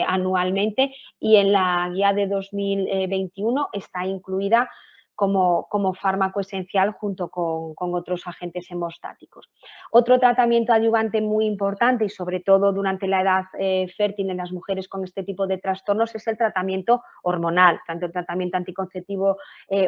anualmente, y en la guía de 2021 está incluida como fármaco esencial junto con otros agentes hemostáticos. Otro tratamiento adyuvante muy importante, y sobre todo durante la edad fértil en las mujeres con este tipo de trastornos, es el tratamiento hormonal, tanto el tratamiento anticonceptivo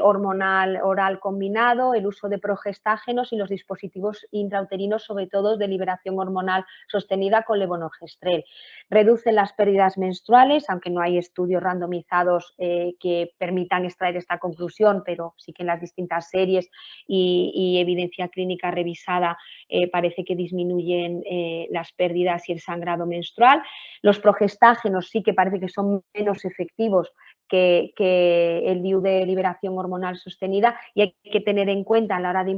hormonal oral combinado, el uso de progestágenos y los dispositivos intrauterinos, sobre todo de liberación hormonal sostenida con levonorgestrel. Reducen las pérdidas menstruales, aunque no hay estudios randomizados que permitan extraer esta conclusión, pero sí que en las distintas series y evidencia clínica revisada parece que disminuyen las pérdidas y el sangrado menstrual. Los progestágenos sí que parece que son menos efectivos que el DIU de liberación hormonal sostenida, y hay que tener en cuenta a la hora de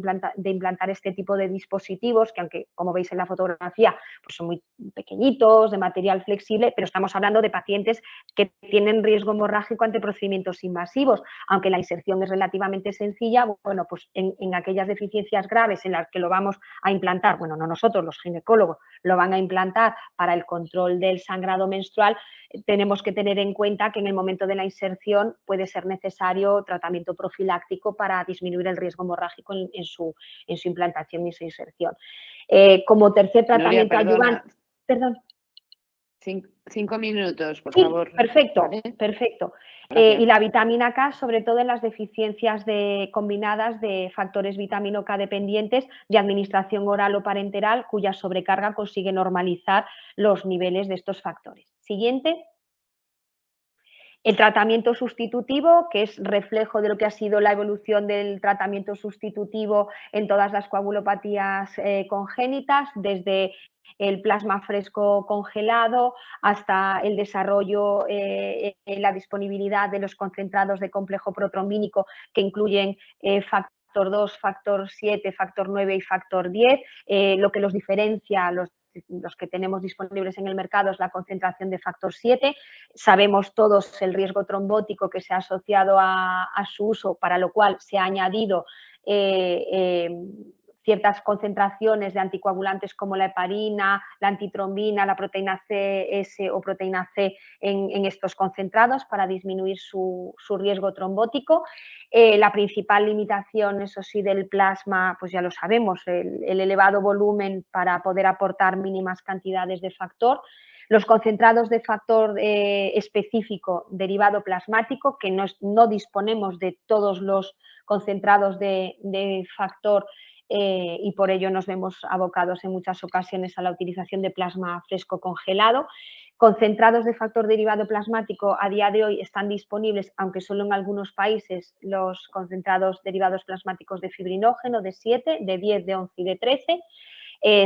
implantar este tipo de dispositivos, que aunque, como veis en la fotografía, pues son muy pequeñitos, de material flexible, pero estamos hablando de pacientes que tienen riesgo hemorrágico ante procedimientos invasivos. Aunque la inserción es relativamente sencilla, bueno, pues en aquellas deficiencias graves en las que lo vamos a implantar, bueno, no nosotros, los ginecólogos lo van a implantar para el control del sangrado menstrual, tenemos que tener en cuenta que en el momento de la inserción puede ser necesario tratamiento profiláctico para disminuir el riesgo hemorrágico en su implantación y su inserción. Como tercer tratamiento adyuvante... Perdón. 5 minutos, por sí, favor. Perfecto, ¿Vale? perfecto. Y la vitamina K, sobre todo en las deficiencias combinadas de factores vitamino K dependientes de administración oral o parenteral, cuya sobrecarga consigue normalizar los niveles de estos factores. Siguiente. El tratamiento sustitutivo, que es reflejo de lo que ha sido la evolución del tratamiento sustitutivo en todas las coagulopatías congénitas, desde el plasma fresco congelado hasta el desarrollo, la disponibilidad de los concentrados de complejo protrombínico, que incluyen factor 2, factor 7, factor 9 y factor 10. Lo que los diferencia, los que tenemos disponibles en el mercado, es la concentración de factor 7. Sabemos todos el riesgo trombótico que se ha asociado a su uso, para lo cual se ha añadido ciertas concentraciones de anticoagulantes como la heparina, la antitrombina, la proteína CS o proteína C en estos concentrados para disminuir su riesgo trombótico. La principal limitación, eso sí, del plasma, pues ya lo sabemos, el elevado volumen para poder aportar mínimas cantidades de factor. Los concentrados de factor específico derivado plasmático, que no disponemos de todos los concentrados de factor, y por ello nos vemos abocados en muchas ocasiones a la utilización de plasma fresco congelado. Concentrados de factor derivado plasmático a día de hoy están disponibles, aunque solo en algunos países, los concentrados derivados plasmáticos de fibrinógeno de 7, de 10, de 11 y de 13.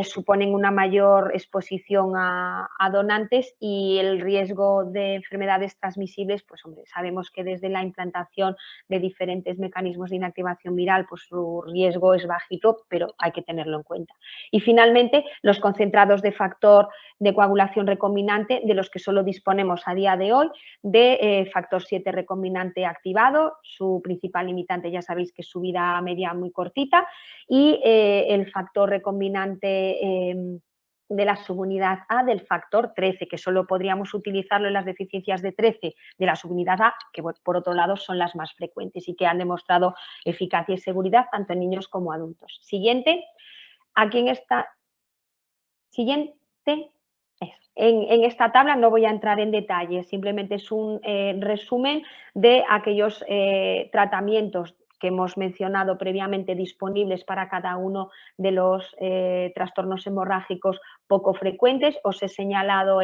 suponen una mayor exposición a donantes, y el riesgo de enfermedades transmisibles, pues hombre, sabemos que desde la implantación de diferentes mecanismos de inactivación viral, pues su riesgo es bajito, pero hay que tenerlo en cuenta. Y finalmente, los concentrados de factor de coagulación recombinante, de los que solo disponemos a día de hoy, de factor 7 recombinante activado. Su principal limitante, ya sabéis, que es su vida media muy cortita, y el factor recombinante de la subunidad A del factor 13, que solo podríamos utilizarlo en las deficiencias de 13 de la subunidad A, que por otro lado son las más frecuentes y que han demostrado eficacia y seguridad tanto en niños como adultos. Siguiente. Aquí en esta siguiente, en esta tabla no voy a entrar en detalle, simplemente es un resumen de aquellos tratamientos que hemos mencionado previamente disponibles para cada uno de los trastornos hemorrágicos poco frecuentes. Os he señalado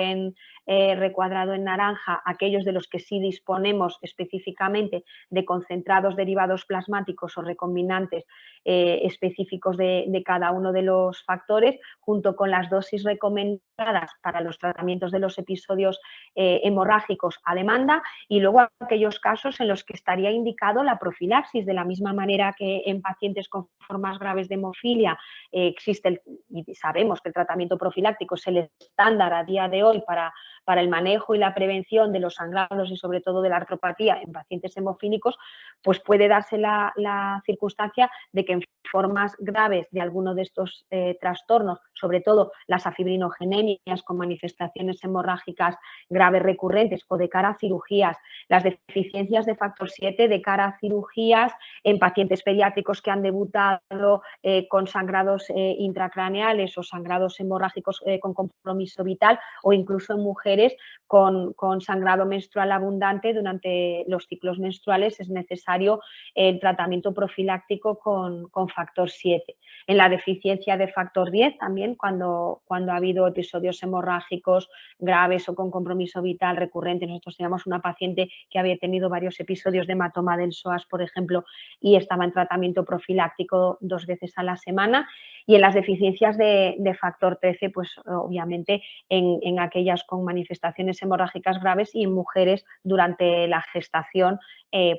recuadrado en naranja aquellos de los que sí disponemos específicamente de concentrados derivados plasmáticos o recombinantes específicos de cada uno de los factores, junto con las dosis recomendadas para los tratamientos de los episodios hemorrágicos a demanda, y luego aquellos casos en los que estaría indicado la profilaxis, de la misma manera que en pacientes con formas graves de hemofilia existe y sabemos que el tratamiento profiláctico es el estándar a día de hoy para el manejo y la prevención de los sangrados y sobre todo de la artropatía en pacientes hemofílicos, pues puede darse la circunstancia de que en formas graves de alguno de estos trastornos, sobre todo las afibrinogenias con manifestaciones hemorrágicas graves recurrentes o de cara a cirugías, las deficiencias de factor 7 de cara a cirugías en pacientes pediátricos que han debutado con sangrados intracraneales o sangrados hemorrágicos con compromiso vital, o incluso en mujeres con sangrado menstrual abundante durante los ciclos menstruales, es necesario el tratamiento profiláctico con factor 7. En la deficiencia de factor 10 también, cuando ha habido episodios hemorrágicos graves o con compromiso vital recurrente. Nosotros teníamos una paciente que había tenido varios episodios de hematoma del psoas, por ejemplo, y estaba en tratamiento profiláctico 2 veces a la semana. Y en las deficiencias de factor 13, pues obviamente en aquellas con manifestaciones hemorrágicas graves, y en mujeres durante la gestación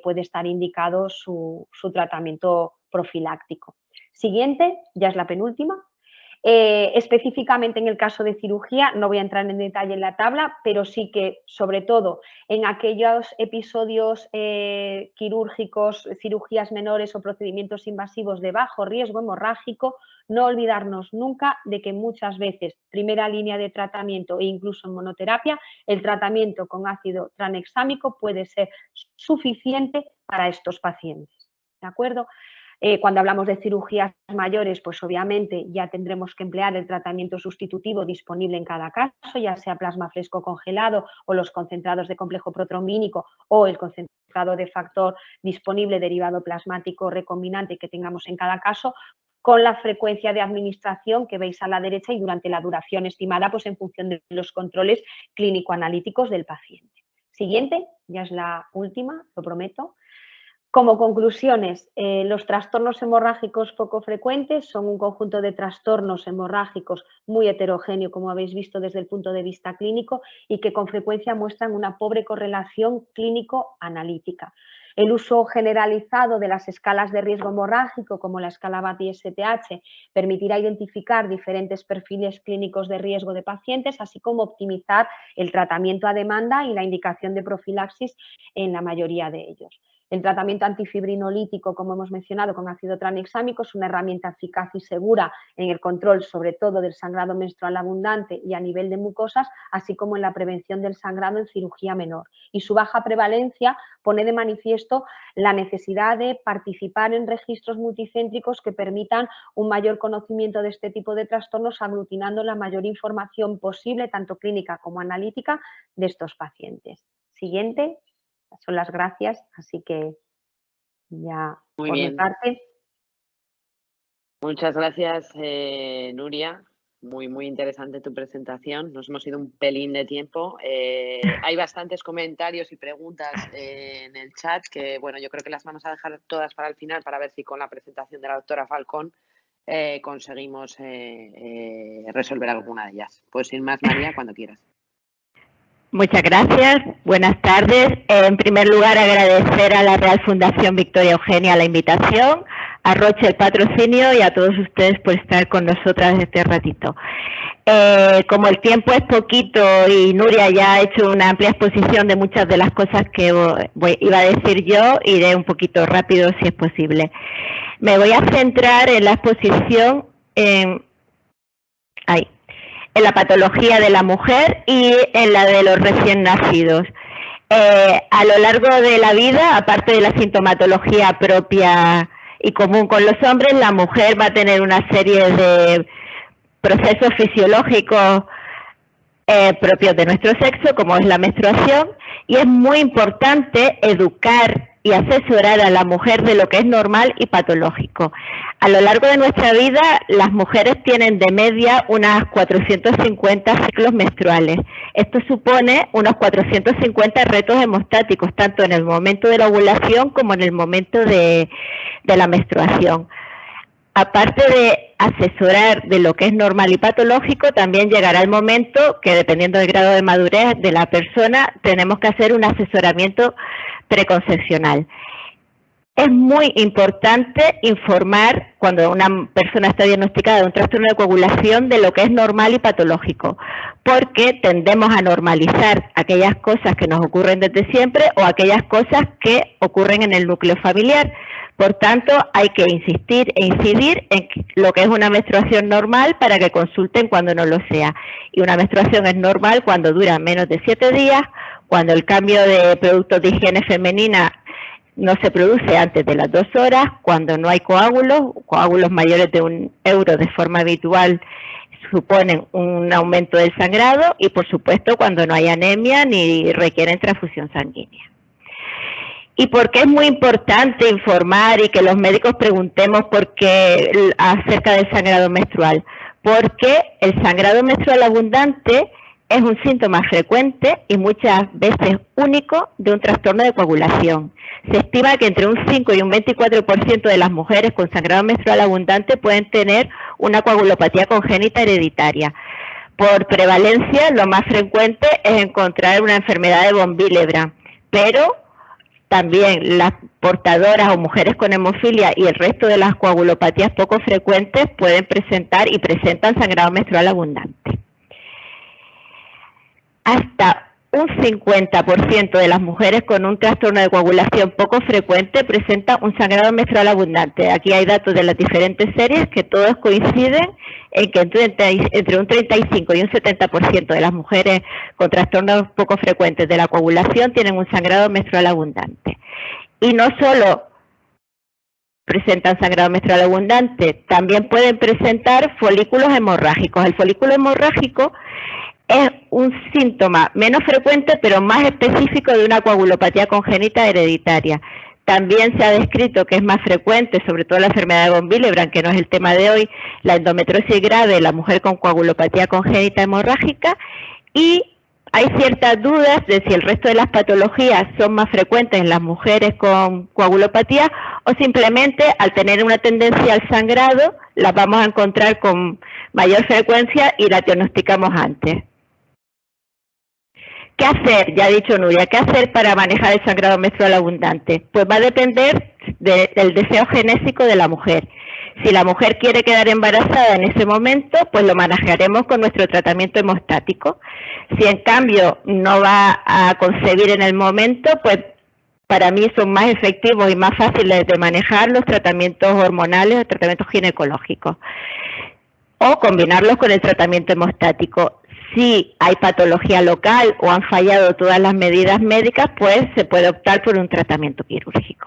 puede estar indicado su tratamiento profiláctico. Siguiente, ya es la penúltima. Específicamente en el caso de cirugía, no voy a entrar en detalle en la tabla, pero sí que, sobre todo, en aquellos episodios quirúrgicos, cirugías menores o procedimientos invasivos de bajo riesgo hemorrágico, no olvidarnos nunca de que muchas veces, primera línea de tratamiento e incluso en monoterapia, el tratamiento con ácido tranexámico puede ser suficiente para estos pacientes. ¿De acuerdo? Cuando hablamos de cirugías mayores, pues obviamente ya tendremos que emplear el tratamiento sustitutivo disponible en cada caso, ya sea plasma fresco congelado o los concentrados de complejo protrombínico o el concentrado de factor disponible derivado plasmático recombinante que tengamos en cada caso, con la frecuencia de administración que veis a la derecha y durante la duración estimada, pues en función de los controles clínico-analíticos del paciente. Siguiente, ya es la última, lo prometo. Como conclusiones, los trastornos hemorrágicos poco frecuentes son un conjunto de trastornos hemorrágicos muy heterogéneo, como habéis visto desde el punto de vista clínico, y que con frecuencia muestran una pobre correlación clínico-analítica. El uso generalizado de las escalas de riesgo hemorrágico, como la escala BAT-ISTH, permitirá identificar diferentes perfiles clínicos de riesgo de pacientes, así como optimizar el tratamiento a demanda y la indicación de profilaxis en la mayoría de ellos. El tratamiento antifibrinolítico, como hemos mencionado, con ácido tranexámico, es una herramienta eficaz y segura en el control, sobre todo del sangrado menstrual abundante y a nivel de mucosas, así como en la prevención del sangrado en cirugía menor. Y su baja prevalencia pone de manifiesto la necesidad de participar en registros multicéntricos que permitan un mayor conocimiento de este tipo de trastornos, aglutinando la mayor información posible, tanto clínica como analítica, de estos pacientes. Siguiente. Son las gracias, así que ya Muy por mi bien. parte. Muchas gracias, Nuria. Muy interesante tu presentación. Nos hemos ido un pelín de tiempo. Hay bastantes comentarios y preguntas en el chat que, bueno, yo creo que las vamos a dejar todas para el final para ver si con la presentación de la doctora Falcón conseguimos resolver alguna de ellas. Pues sin más, María, cuando quieras. Muchas gracias. Buenas tardes. En primer lugar, agradecer a la Real Fundación Victoria Eugenia la invitación, a Roche el patrocinio y a todos ustedes por estar con nosotras este ratito. Como el tiempo es poquito y Nuria ya ha hecho una amplia exposición de muchas de las cosas que iba a decir yo, iré un poquito rápido si es posible. Me voy a centrar en la exposición en la patología de la mujer y en la de los recién nacidos. A lo largo de la vida, aparte de la sintomatología propia y común con los hombres, la mujer va a tener una serie de procesos fisiológicos propios de nuestro sexo, como es la menstruación, y es muy importante educar y asesorar a la mujer de lo que es normal y patológico. A lo largo de nuestra vida, las mujeres tienen de media unas 450 ciclos menstruales. Esto supone unos 450 retos hemostáticos, tanto en el momento de la ovulación como en el momento de la menstruación. Aparte de asesorar de lo que es normal y patológico, también llegará el momento que, dependiendo del grado de madurez de la persona, tenemos que hacer un asesoramiento preconcepcional. Es muy importante informar cuando una persona está diagnosticada de un trastorno de coagulación de lo que es normal y patológico, porque tendemos a normalizar aquellas cosas que nos ocurren desde siempre o aquellas cosas que ocurren en el núcleo familiar. Por tanto, hay que insistir e incidir en lo que es una menstruación normal para que consulten cuando no lo sea. Y una menstruación es normal cuando dura menos de 7 días, cuando el cambio de productos de higiene femenina no se produce antes de las 2 horas, cuando no hay coágulos mayores de 1 euro de forma habitual suponen un aumento del sangrado y, por supuesto, cuando no hay anemia ni requieren transfusión sanguínea. ¿Y por qué es muy importante informar y que los médicos preguntemos acerca del sangrado menstrual? Porque el sangrado menstrual abundante es un síntoma frecuente y muchas veces único de un trastorno de coagulación. Se estima que entre un 5 y un 24% de las mujeres con sangrado menstrual abundante pueden tener una coagulopatía congénita hereditaria. Por prevalencia, lo más frecuente es encontrar una enfermedad de von Willebrand, pero también las portadoras o mujeres con hemofilia y el resto de las coagulopatías poco frecuentes pueden presentar y presentan sangrado menstrual abundante. Hasta un 50% de las mujeres con un trastorno de coagulación poco frecuente presentan un sangrado menstrual abundante. Aquí hay datos de las diferentes series que todos coinciden en que entre un 35 y un 70% de las mujeres con trastornos poco frecuentes de la coagulación tienen un sangrado menstrual abundante. Y no solo presentan sangrado menstrual abundante, también pueden presentar folículos hemorrágicos. El folículo hemorrágico es un síntoma menos frecuente pero más específico de una coagulopatía congénita hereditaria. También se ha descrito que es más frecuente, sobre todo la enfermedad de von Willebrand, que no es el tema de hoy, la endometriosis grave, la mujer con coagulopatía congénita hemorrágica, y hay ciertas dudas de si el resto de las patologías son más frecuentes en las mujeres con coagulopatía o simplemente al tener una tendencia al sangrado las vamos a encontrar con mayor frecuencia y la diagnosticamos antes. ¿Qué hacer? Ya ha dicho Nuria, ¿qué hacer para manejar el sangrado menstrual abundante? Pues va a depender del deseo genésico de la mujer. Si la mujer quiere quedar embarazada en ese momento, pues lo manejaremos con nuestro tratamiento hemostático. Si en cambio no va a concebir en el momento, pues para mí son más efectivos y más fáciles de manejar los tratamientos hormonales o tratamientos ginecológicos. O combinarlos con el tratamiento hemostático. Si hay patología local o han fallado todas las medidas médicas, pues se puede optar por un tratamiento quirúrgico.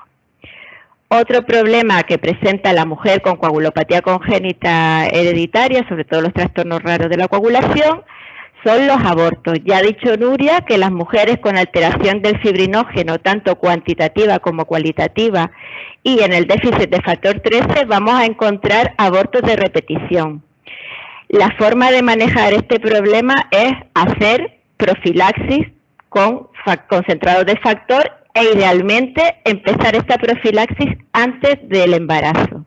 Otro problema que presenta la mujer con coagulopatía congénita hereditaria, sobre todo los trastornos raros de la coagulación, son los abortos. Ya ha dicho Nuria que las mujeres con alteración del fibrinógeno, tanto cuantitativa como cualitativa, y en el déficit de factor 13 vamos a encontrar abortos de repetición. La forma de manejar este problema es hacer profilaxis con concentrados de factor e idealmente empezar esta profilaxis antes del embarazo.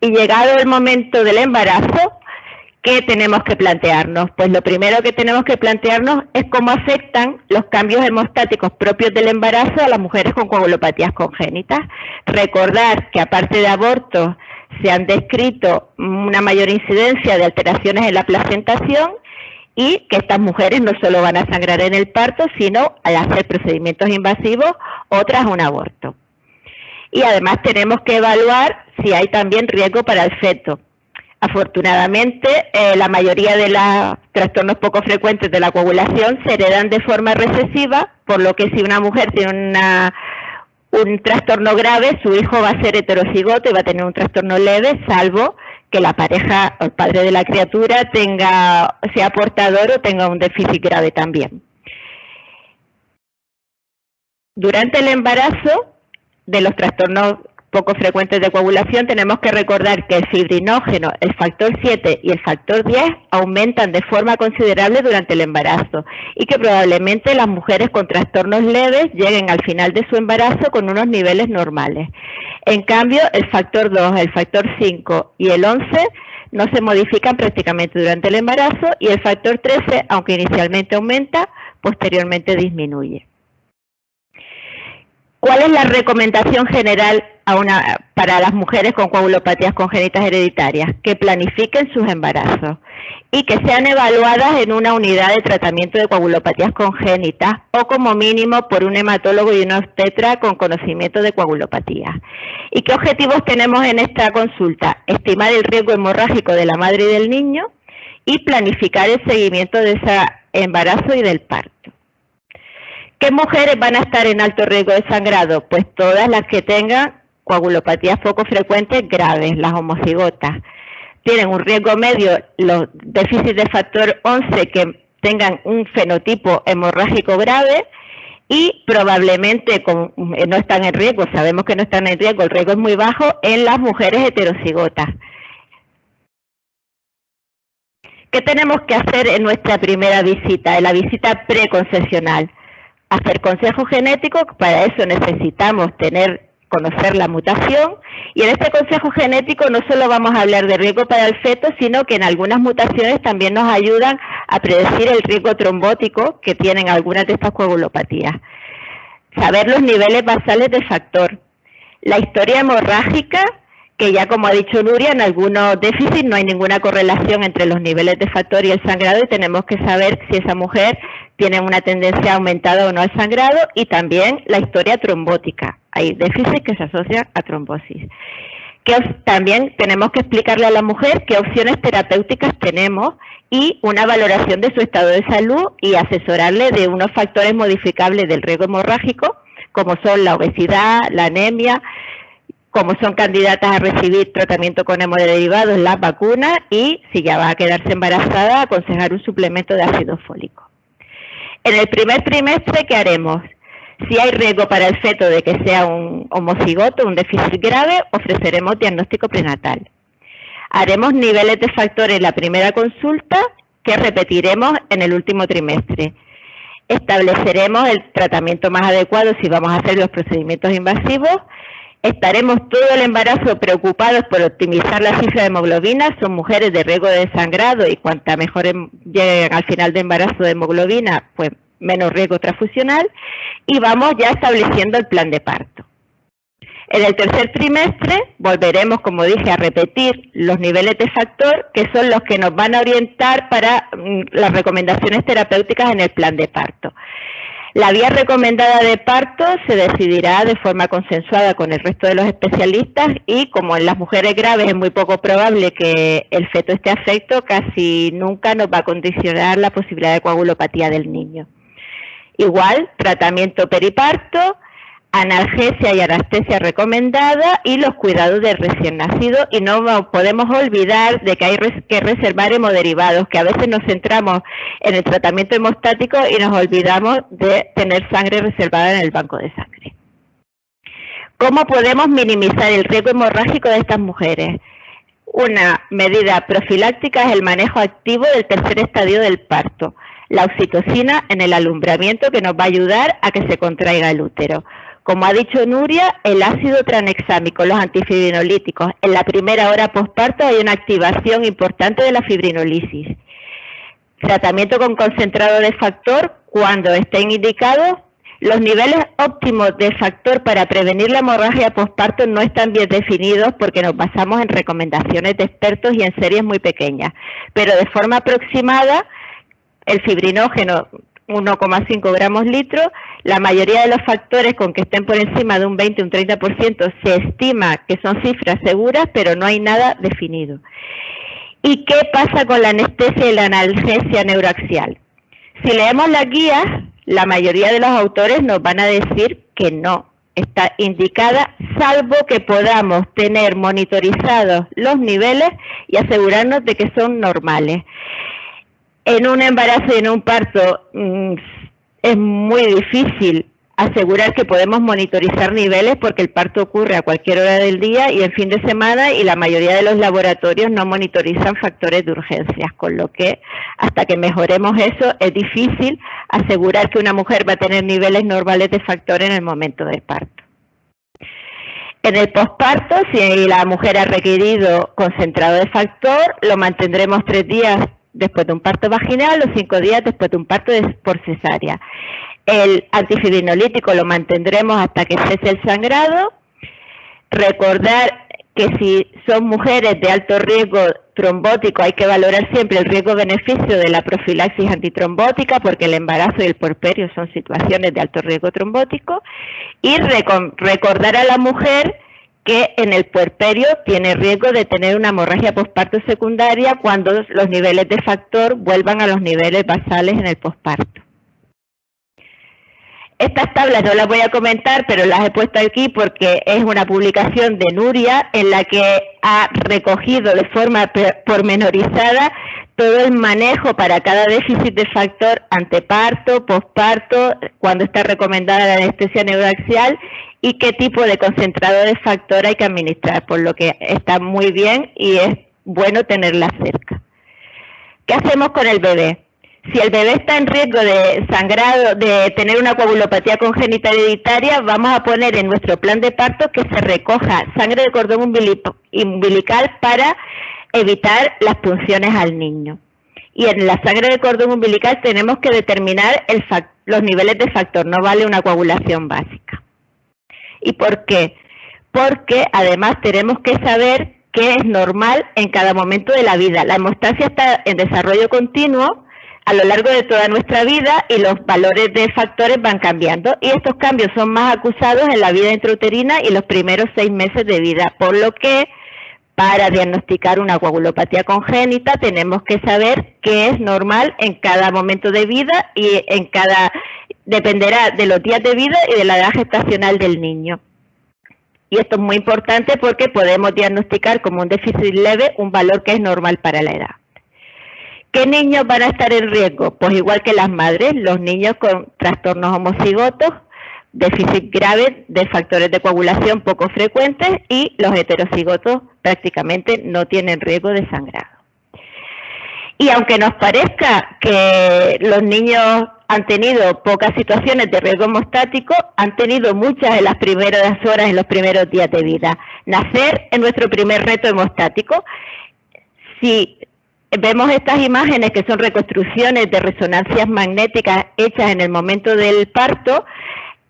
Y llegado el momento del embarazo, ¿qué tenemos que plantearnos? Pues lo primero que tenemos que plantearnos es cómo afectan los cambios hemostáticos propios del embarazo a las mujeres con coagulopatías congénitas. Recordar que aparte de abortos se han descrito una mayor incidencia de alteraciones en la placentación y que estas mujeres no solo van a sangrar en el parto, sino al hacer procedimientos invasivos o tras un aborto. Y además tenemos que evaluar si hay también riesgo para el feto. Afortunadamente, la mayoría de los trastornos poco frecuentes de la coagulación se heredan de forma recesiva, por lo que si una mujer tiene un trastorno grave, su hijo va a ser heterocigoto y va a tener un trastorno leve, salvo que la pareja o el padre de la criatura sea portador o tenga un déficit grave también. Durante el embarazo, de los trastornos poco frecuentes de coagulación, tenemos que recordar que el fibrinógeno, el factor 7 y el factor 10 aumentan de forma considerable durante el embarazo y que probablemente las mujeres con trastornos leves lleguen al final de su embarazo con unos niveles normales. En cambio, el factor 2, el factor 5 y el 11 no se modifican prácticamente durante el embarazo y el factor 13, aunque inicialmente aumenta, posteriormente disminuye. ¿Cuál es la recomendación general para las mujeres con coagulopatías congénitas hereditarias? Que planifiquen sus embarazos y que sean evaluadas en una unidad de tratamiento de coagulopatías congénitas o como mínimo por un hematólogo y un obstetra con conocimiento de coagulopatías. ¿Y qué objetivos tenemos en esta consulta? Estimar el riesgo hemorrágico de la madre y del niño y planificar el seguimiento de ese embarazo y del parto. ¿Qué mujeres van a estar en alto riesgo de sangrado? Pues todas las que tengan coagulopatías poco frecuentes graves, las homocigotas. Tienen un riesgo medio los déficits de factor 11 que tengan un fenotipo hemorrágico grave y probablemente no están en riesgo, sabemos que no están en riesgo, el riesgo es muy bajo en las mujeres heterocigotas. ¿Qué tenemos que hacer en nuestra primera visita, en la visita preconcepcional? Hacer consejo genético, para eso necesitamos conocer la mutación, y en este consejo genético no solo vamos a hablar de riesgo para el feto, sino que en algunas mutaciones también nos ayudan a predecir el riesgo trombótico que tienen algunas de estas coagulopatías. Saber los niveles basales de factor. La historia hemorrágica, que ya como ha dicho Nuria, en algunos déficits no hay ninguna correlación entre los niveles de factor y el sangrado y tenemos que saber si esa mujer tiene una tendencia aumentada o no al sangrado, y también la historia trombótica. Hay déficits que se asocian a trombosis. También tenemos que explicarle a la mujer qué opciones terapéuticas tenemos y una valoración de su estado de salud y asesorarle de unos factores modificables del riesgo hemorrágico, como son la obesidad, la anemia, como son candidatas a recibir tratamiento con hemoderivados, las vacunas, y si ya va a quedarse embarazada, aconsejar un suplemento de ácido fólico. En el primer trimestre, ¿qué haremos? Si hay riesgo para el feto de que sea un homocigoto, un déficit grave, ofreceremos diagnóstico prenatal. Haremos niveles de factores en la primera consulta que repetiremos en el último trimestre. Estableceremos el tratamiento más adecuado si vamos a hacer los procedimientos invasivos. Estaremos todo el embarazo preocupados por optimizar la cifra de hemoglobina. Son mujeres de riesgo de sangrado y cuanta mejor lleguen al final de embarazo de hemoglobina, pues menos riesgo transfusional. Y vamos ya estableciendo el plan de parto. En el tercer trimestre volveremos, como dije, a repetir los niveles de factor, que son los que nos van a orientar para las recomendaciones terapéuticas en el plan de parto. La vía recomendada de parto se decidirá de forma consensuada con el resto de los especialistas y como en las mujeres graves es muy poco probable que el feto esté afecto, casi nunca nos va a condicionar la posibilidad de coagulopatía del niño. Igual, tratamiento periparto, analgesia y anestesia recomendada y los cuidados del recién nacido, y no podemos olvidar de que hay que reservar hemoderivados, que a veces nos centramos en el tratamiento hemostático y nos olvidamos de tener sangre reservada en el banco de sangre. ¿Cómo podemos minimizar el riesgo hemorrágico de estas mujeres? Una medida profiláctica es el manejo activo del tercer estadio del parto, la oxitocina en el alumbramiento, que nos va a ayudar a que se contraiga el útero. como ha dicho Nuria, el ácido tranexámico, los antifibrinolíticos. En la primera hora posparto hay una activación importante de la fibrinolisis. Tratamiento con concentrado de factor cuando estén indicados. Los niveles óptimos de factor para prevenir la hemorragia posparto no están bien definidos porque nos basamos en recomendaciones de expertos y en series muy pequeñas. Pero de forma aproximada, el fibrinógeno 1,5 gramos litro, la mayoría de los factores con que estén por encima de un 20 o un 30% se estima que son cifras seguras, pero no hay nada definido. ¿Y qué pasa con la anestesia y la analgesia neuroaxial? Si leemos las guías, la mayoría de los autores nos van a decir que no está indicada, salvo que podamos tener monitorizados los niveles y asegurarnos de que son normales. En un embarazo y en un parto es muy difícil asegurar que podemos monitorizar niveles porque el parto ocurre a cualquier hora del día y en fin de semana y la mayoría de los laboratorios no monitorizan factores de urgencias, con lo que hasta que mejoremos eso es difícil asegurar que una mujer va a tener niveles normales de factor en el momento del parto. En el posparto, si la mujer ha requerido concentrado de factor, lo mantendremos 3 días después de un parto vaginal o 5 días después de un parto por cesárea. El antifibrinolítico lo mantendremos hasta que cese el sangrado. Recordar que si son mujeres de alto riesgo trombótico hay que valorar siempre el riesgo-beneficio de la profilaxis antitrombótica porque el embarazo y el puerperio son situaciones de alto riesgo trombótico. Y recordar a la mujer que en el puerperio tiene riesgo de tener una hemorragia posparto secundaria cuando los niveles de factor vuelvan a los niveles basales en el posparto. Estas tablas no las voy a comentar, pero las he puesto aquí porque es una publicación de Nuria en la que ha recogido de forma pormenorizada todo el manejo para cada déficit de factor anteparto, posparto, cuando está recomendada la anestesia neuroaxial y qué tipo de concentrado de factor hay que administrar, por lo que está muy bien y es bueno tenerla cerca. ¿Qué hacemos con el bebé? Si el bebé está en riesgo de sangrado, de tener una coagulopatía congénita hereditaria, vamos a poner en nuestro plan de parto que se recoja sangre de cordón umbilical para evitar las punciones al niño. Y en la sangre de cordón umbilical tenemos que determinar los niveles de factor, no vale una coagulación básica. ¿Y por qué? Porque además tenemos que saber qué es normal en cada momento de la vida. La hemostasia está en desarrollo continuo a lo largo de toda nuestra vida y los valores de factores van cambiando y estos cambios son más acusados en la vida intrauterina y los primeros 6 meses de vida, por lo que para diagnosticar una coagulopatía congénita tenemos que saber qué es normal en cada momento de vida y dependerá de los días de vida y de la edad gestacional del niño. Y esto es muy importante porque podemos diagnosticar como un déficit leve un valor que es normal para la edad. ¿Qué niños van a estar en riesgo? Pues igual que las madres, los niños con trastornos homocigotos, déficit grave de factores de coagulación poco frecuentes y los heterocigotos prácticamente no tienen riesgo de sangrado. Y aunque nos parezca que los niños han tenido pocas situaciones de riesgo hemostático, han tenido muchas en las primeras horas, en los primeros días de vida. Nacer es nuestro primer reto hemostático. Si vemos estas imágenes que son reconstrucciones de resonancias magnéticas hechas en el momento del parto,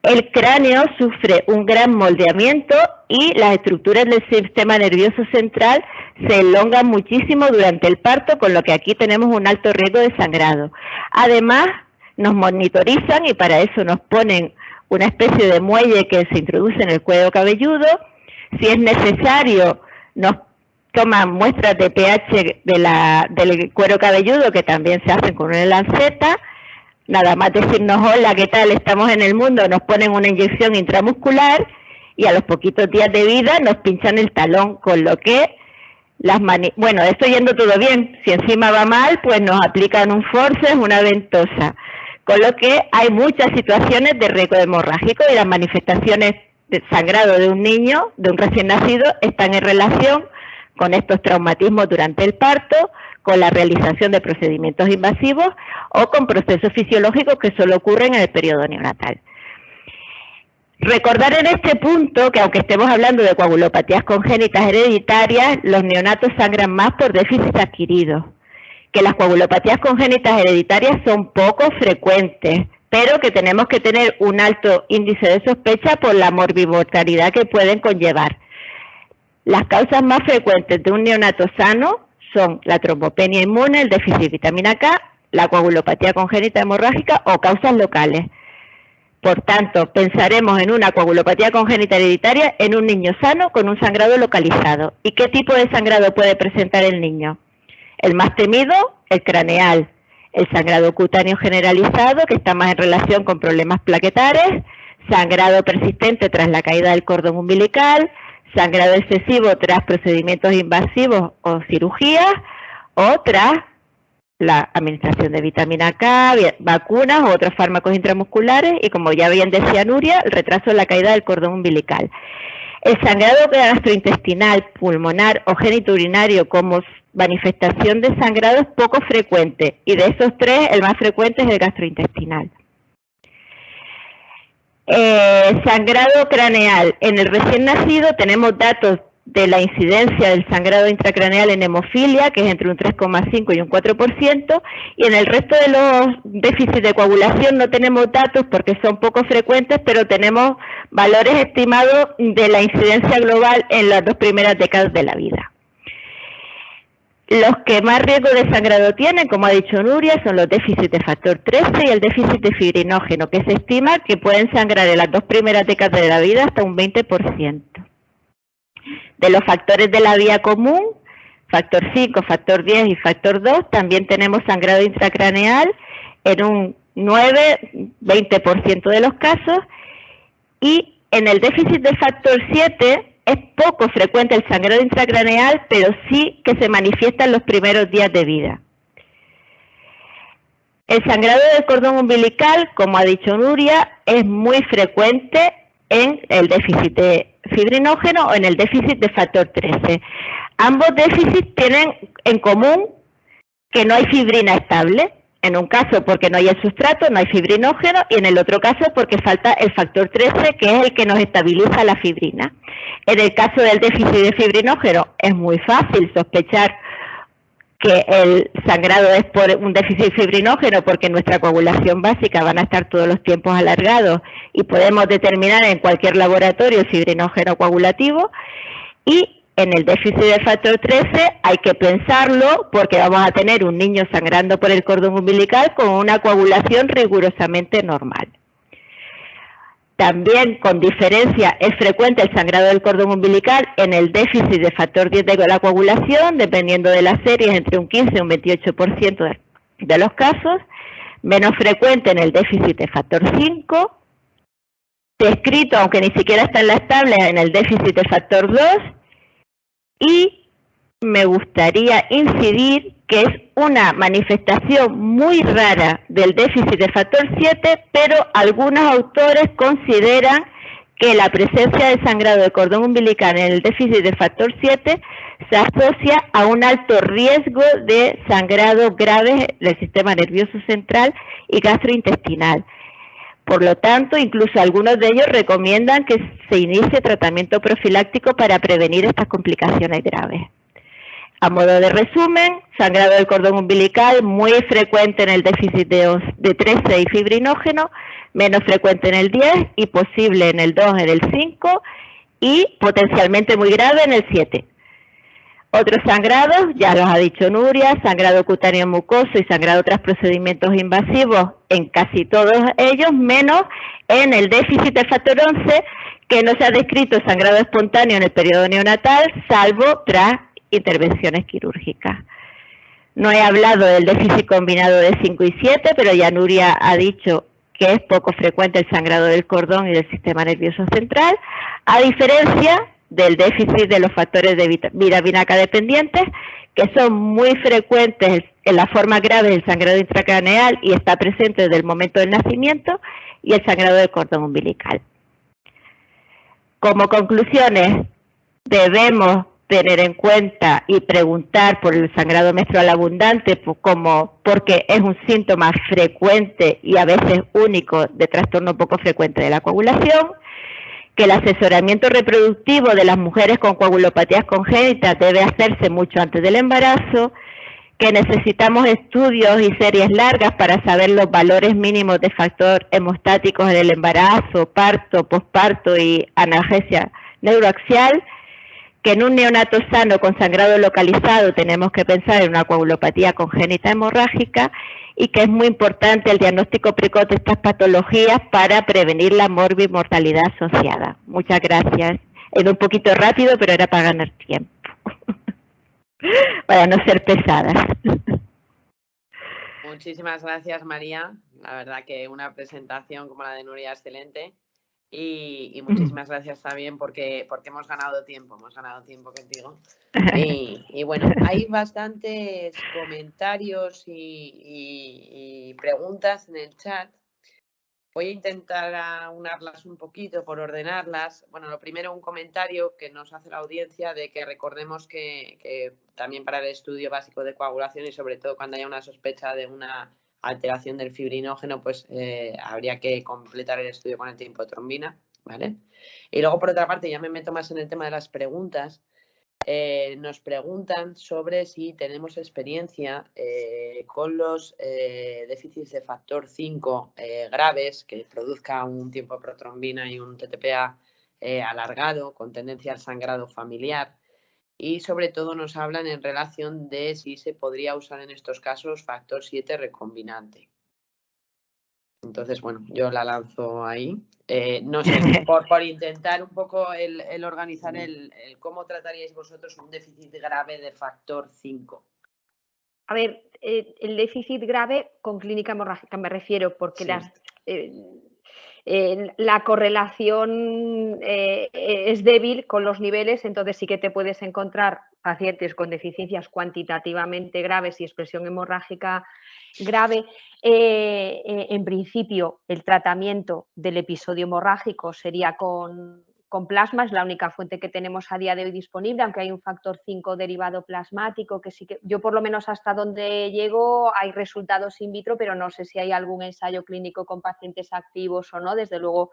el cráneo sufre un gran moldeamiento y las estructuras del sistema nervioso central se elongan muchísimo durante el parto, con lo que aquí tenemos un alto riesgo de sangrado. Además, nos monitorizan y para eso nos ponen una especie de muelle que se introduce en el cuero cabelludo. Si es necesario, nos toman muestras de pH del cuero cabelludo, que también se hacen con una lanceta. Nada más decirnos hola, ¿qué tal? Estamos en el mundo, nos ponen una inyección intramuscular y a los poquitos días de vida nos pinchan el talón, con lo que bueno, esto yendo todo bien. Si encima va mal, pues nos aplican un forceps, una ventosa, con lo que hay muchas situaciones de riesgo hemorrágico y las manifestaciones de sangrado de un niño, de un recién nacido, están en relación con estos traumatismos durante el parto, con la realización de procedimientos invasivos o con procesos fisiológicos que solo ocurren en el periodo neonatal. Recordar en este punto que aunque estemos hablando de coagulopatías congénitas hereditarias, los neonatos sangran más por déficit adquirido, que las coagulopatías congénitas hereditarias son poco frecuentes, pero que tenemos que tener un alto índice de sospecha por la morbimortalidad que pueden conllevar. Las causas más frecuentes de un neonato sano son la trombopenia inmune, el déficit de vitamina K, la coagulopatía congénita hemorrágica o causas locales. Por tanto, pensaremos en una coagulopatía congénita hereditaria en un niño sano con un sangrado localizado. ¿Y qué tipo de sangrado puede presentar el niño? El más temido, el craneal, el sangrado cutáneo generalizado, que está más en relación con problemas plaquetares, sangrado persistente tras la caída del cordón umbilical, sangrado excesivo tras procedimientos invasivos o cirugías, o tras la administración de vitamina K, vacunas o otros fármacos intramusculares y, como ya bien decía Nuria, el retraso en la caída del cordón umbilical. El sangrado gastrointestinal, pulmonar o genitourinario como manifestación de sangrado es poco frecuente, y de esos tres el más frecuente es el gastrointestinal. Sangrado craneal. En el recién nacido tenemos datos de la incidencia del sangrado intracraneal en hemofilia, que es entre un 3,5 y un 4%, y en el resto de los déficits de coagulación no tenemos datos porque son poco frecuentes, pero tenemos valores estimados de la incidencia global en las 2 primeras décadas de la vida. Los que más riesgo de sangrado tienen, como ha dicho Nuria, son los déficits de factor 13 y el déficit de fibrinógeno, que se estima que pueden sangrar en las 2 primeras décadas de la vida hasta un 20%. De los factores de la vía común, factor 5, factor 10 y factor 2, también tenemos sangrado intracraneal en un 9-20% de los casos, y en el déficit de factor 7 es poco frecuente el sangrado intracraneal, pero sí que se manifiesta en los primeros días de vida. El sangrado del cordón umbilical, como ha dicho Nuria, es muy frecuente en el déficit de fibrinógeno o en el déficit de factor 13. Ambos déficits tienen en común que no hay fibrina estable. En un caso porque no hay el sustrato, no hay fibrinógeno, y en el otro caso porque falta el factor 13, que es el que nos estabiliza la fibrina. En el caso del déficit de fibrinógeno es muy fácil sospechar que el sangrado es por un déficit de fibrinógeno, porque en nuestra coagulación básica van a estar todos los tiempos alargados y podemos determinar en cualquier laboratorio el fibrinógeno coagulativo. Y en el déficit de factor 13 hay que pensarlo porque vamos a tener un niño sangrando por el cordón umbilical con una coagulación rigurosamente normal. También, con diferencia, es frecuente el sangrado del cordón umbilical en el déficit de factor 10 de la coagulación, dependiendo de las series, entre un 15 y un 28% de los casos. Menos frecuente en el déficit de factor 5. Descrito, aunque ni siquiera está en las tablas, en el déficit de factor 2. Y me gustaría incidir que es una manifestación muy rara del déficit de factor 7, pero algunos autores consideran que la presencia de sangrado de cordón umbilical en el déficit de factor 7 se asocia a un alto riesgo de sangrado grave del sistema nervioso central y gastrointestinal. Por lo tanto, incluso algunos de ellos recomiendan que se inicie tratamiento profiláctico para prevenir estas complicaciones graves. A modo de resumen, sangrado del cordón umbilical muy frecuente en el déficit de 13 y fibrinógeno, menos frecuente en el 10 y posible en el 2, en el 5 y potencialmente muy grave en el 7. Otros sangrados, ya los ha dicho Nuria, sangrado cutáneo mucoso y sangrado tras procedimientos invasivos en casi todos ellos, menos en el déficit de factor 11, que no se ha descrito sangrado espontáneo en el periodo neonatal, salvo tras intervenciones quirúrgicas. No he hablado del déficit combinado de 5 y 7, pero ya Nuria ha dicho que es poco frecuente el sangrado del cordón y del sistema nervioso central, a diferencia del déficit de los factores de vitamina K dependientes, que son muy frecuentes en la forma grave del sangrado intracraneal y está presente desde el momento del nacimiento, y el sangrado del cordón umbilical. Como conclusiones, debemos tener en cuenta y preguntar por el sangrado menstrual abundante porque es un síntoma frecuente y a veces único de trastorno poco frecuente de la coagulación, que el asesoramiento reproductivo de las mujeres con coagulopatías congénitas debe hacerse mucho antes del embarazo, que necesitamos estudios y series largas para saber los valores mínimos de factor hemostáticos en el embarazo, parto, posparto y analgesia neuroaxial, que en un neonato sano con sangrado localizado tenemos que pensar en una coagulopatía congénita hemorrágica y que es muy importante el diagnóstico precoz de estas patologías para prevenir la morbimortalidad asociada. Muchas gracias. Era un poquito rápido, pero era para ganar tiempo, para no ser pesadas. Muchísimas gracias, María. La verdad que una presentación como la de Nuria excelente. Y muchísimas gracias también porque hemos ganado tiempo contigo. Y bueno, hay bastantes comentarios y preguntas en el chat. Voy a intentar aunarlas un poquito por ordenarlas. Bueno, lo primero, un comentario que nos hace la audiencia de que recordemos que también para el estudio básico de coagulación y sobre todo cuando haya una sospecha de una alteración del fibrinógeno, pues habría que completar el estudio con antihipotrombina, ¿vale? Y luego, por otra parte, ya me meto más en el tema de las preguntas. Nos preguntan sobre si tenemos experiencia con los déficits de factor 5 graves que produzca un tiempo de protrombina y un TTPA alargado con tendencia al sangrado familiar. Y sobre todo nos hablan en relación de si se podría usar en estos casos factor 7 recombinante. Entonces, bueno, yo la lanzo ahí. No sé, por intentar un poco el organizar el cómo trataríais vosotros un déficit grave de factor 5. A ver, el déficit grave con clínica hemorrágica me refiero, porque la correlación es débil con los niveles, entonces sí que te puedes encontrar pacientes con deficiencias cuantitativamente graves y expresión hemorrágica grave. En principio, el tratamiento del episodio hemorrágico sería con plasma, es la única fuente que tenemos a día de hoy disponible, aunque hay un factor 5 derivado plasmático, que sí que yo por lo menos hasta donde llego hay resultados in vitro, pero no sé si hay algún ensayo clínico con pacientes activos o no, desde luego.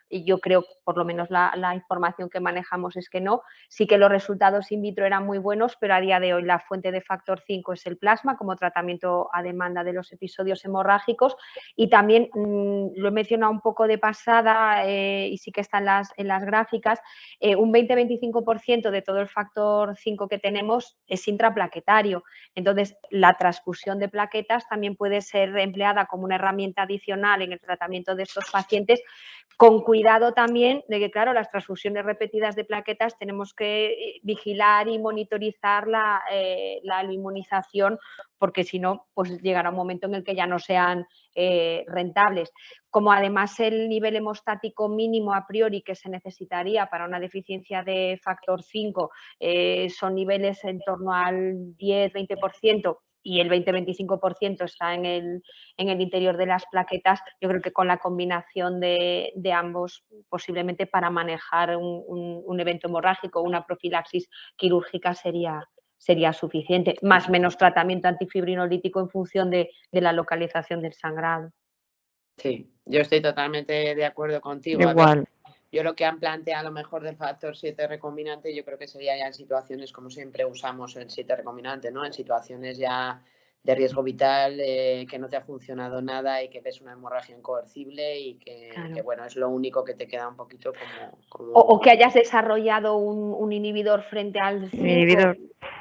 Y yo creo, por lo menos la información que manejamos es que no. Sí que los resultados in vitro eran muy buenos, pero a día de hoy la fuente de factor 5 es el plasma como tratamiento a demanda de los episodios hemorrágicos. Y también lo he mencionado un poco de pasada y sí que está en las gráficas, un 20-25% de todo el factor 5 que tenemos es intraplaquetario. Entonces, la transfusión de plaquetas también puede ser empleada como una herramienta adicional en el tratamiento de estos pacientes, con cuidado también de que, claro, las transfusiones repetidas de plaquetas tenemos que vigilar y monitorizar la inmunización, porque si no, pues llegará un momento en el que ya no sean rentables. Como además el nivel hemostático mínimo a priori que se necesitaría para una deficiencia de factor 5 son niveles en torno al 10-20%, y el 20-25% está en el interior de las plaquetas, yo creo que con la combinación de ambos, posiblemente para manejar un evento hemorrágico, una profilaxis quirúrgica sería suficiente, más o menos tratamiento antifibrinolítico en función de la localización del sangrado. Sí, yo estoy totalmente de acuerdo contigo. Igual. Yo lo que han planteado a lo mejor del factor 7 recombinante, yo creo que sería ya en situaciones como siempre usamos el 7 recombinante, ¿no? En situaciones ya de riesgo vital, que no te ha funcionado nada y que ves una hemorragia incoercible y que bueno, es lo único que te queda un poquito como... O que hayas desarrollado un inhibidor frente al 5.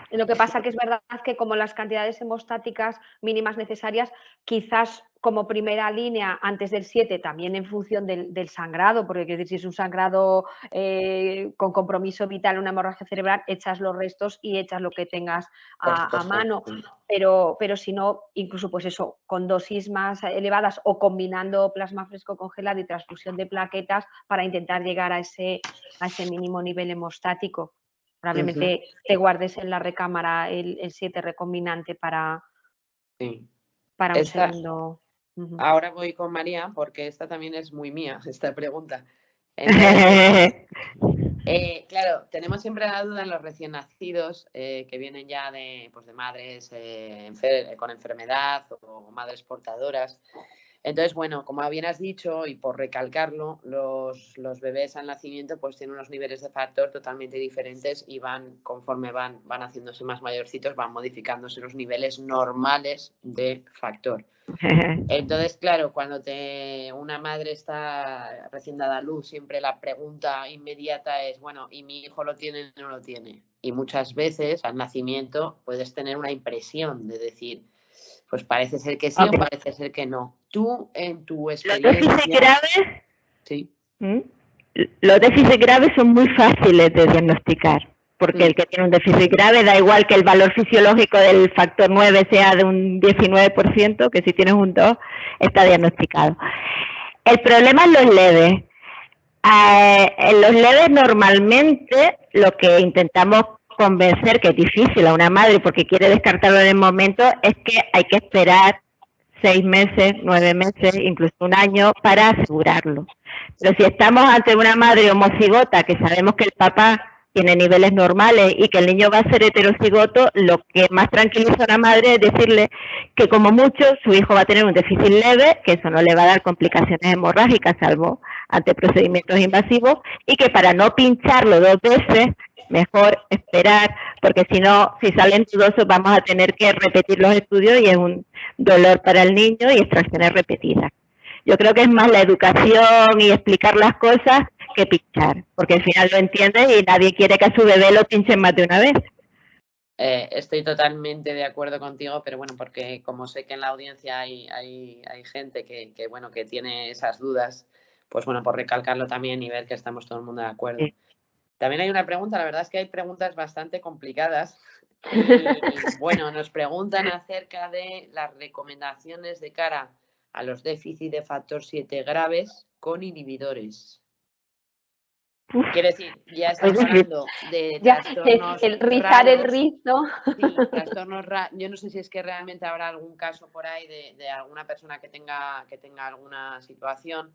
Lo que pasa que es verdad que como las cantidades hemostáticas mínimas necesarias, quizás como primera línea antes del 7, también en función del sangrado, porque quiero decir, si es un sangrado con compromiso vital, una hemorragia cerebral, echas los restos y echas lo que tengas a mano. Pero si no, incluso pues eso, con dosis más elevadas o combinando plasma fresco congelado y transfusión de plaquetas para intentar llegar a ese mínimo nivel hemostático. Probablemente te guardes en la recámara el 7 recombinante para un segundo. Ahora voy con María porque esta también es muy mía, esta pregunta. Entonces, Claro, tenemos siempre la duda en los recién nacidos que vienen ya de madres con enfermedad o madres portadoras. Entonces, bueno, como bien has dicho, y por recalcarlo, los bebés al nacimiento pues tienen unos niveles de factor totalmente diferentes y conforme van haciéndose más mayorcitos, van modificándose los niveles normales de factor. Entonces, claro, cuando una madre está recién dada a luz, siempre la pregunta inmediata es, bueno, ¿y mi hijo lo tiene o no lo tiene? Y muchas veces al nacimiento puedes tener una impresión de decir, pues parece ser que sí o parece ser que no. Tú, en tu experiencia... ¿Los déficits graves? Sí. Los déficits graves son muy fáciles de diagnosticar, porque el que tiene un déficit grave da igual que el valor fisiológico del factor 9 sea de un 19%, que si tienes un 2 está diagnosticado. El problema es los leves. En los leves normalmente lo que intentamos convencer, que es difícil a una madre porque quiere descartarlo en el momento, es que hay que esperar 6 meses, 9 meses, incluso un año para asegurarlo. Pero si estamos ante una madre homocigota que sabemos que el papá tiene niveles normales y que el niño va a ser heterocigoto, lo que más tranquiliza a una madre es decirle que como mucho su hijo va a tener un déficit leve, que eso no le va a dar complicaciones hemorrágicas salvo ante procedimientos invasivos, y que para no pincharlo 2 veces, mejor esperar, porque si no, si salen dudosos vamos a tener que repetir los estudios y es un dolor para el niño y extracciones repetidas. Yo creo que es más la educación y explicar las cosas que pinchar, porque al final lo entiendes y nadie quiere que a su bebé lo pinchen más de una vez. Estoy totalmente de acuerdo contigo, pero bueno, porque como sé que en la audiencia hay gente que tiene esas dudas, pues bueno, por recalcarlo también y ver que estamos todo el mundo de acuerdo. Sí. También hay una pregunta, la verdad es que hay preguntas bastante complicadas. Y bueno, nos preguntan acerca de las recomendaciones de cara a los déficits de factor 7 graves con inhibidores. Quiero decir, ya estamos hablando de trastornos el rizar raros, el rizo. Sí, trastornos raros. Yo no sé si es que realmente habrá algún caso por ahí de alguna persona que tenga alguna situación,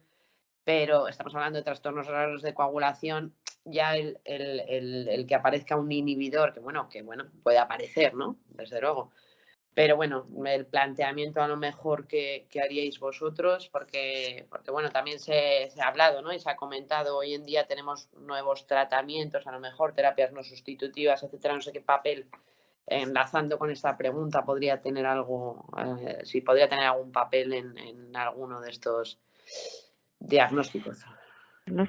pero estamos hablando de trastornos raros de coagulación. Ya el que aparezca un inhibidor, que bueno, puede aparecer, ¿no? Desde luego. Pero bueno, el planteamiento a lo mejor que haríais vosotros, porque bueno, también se ha hablado, ¿no? Y se ha comentado, hoy en día tenemos nuevos tratamientos, a lo mejor terapias no sustitutivas, etcétera, no sé qué papel, enlazando con esta pregunta, podría tener algo, si podría tener algún papel en alguno de estos diagnósticos.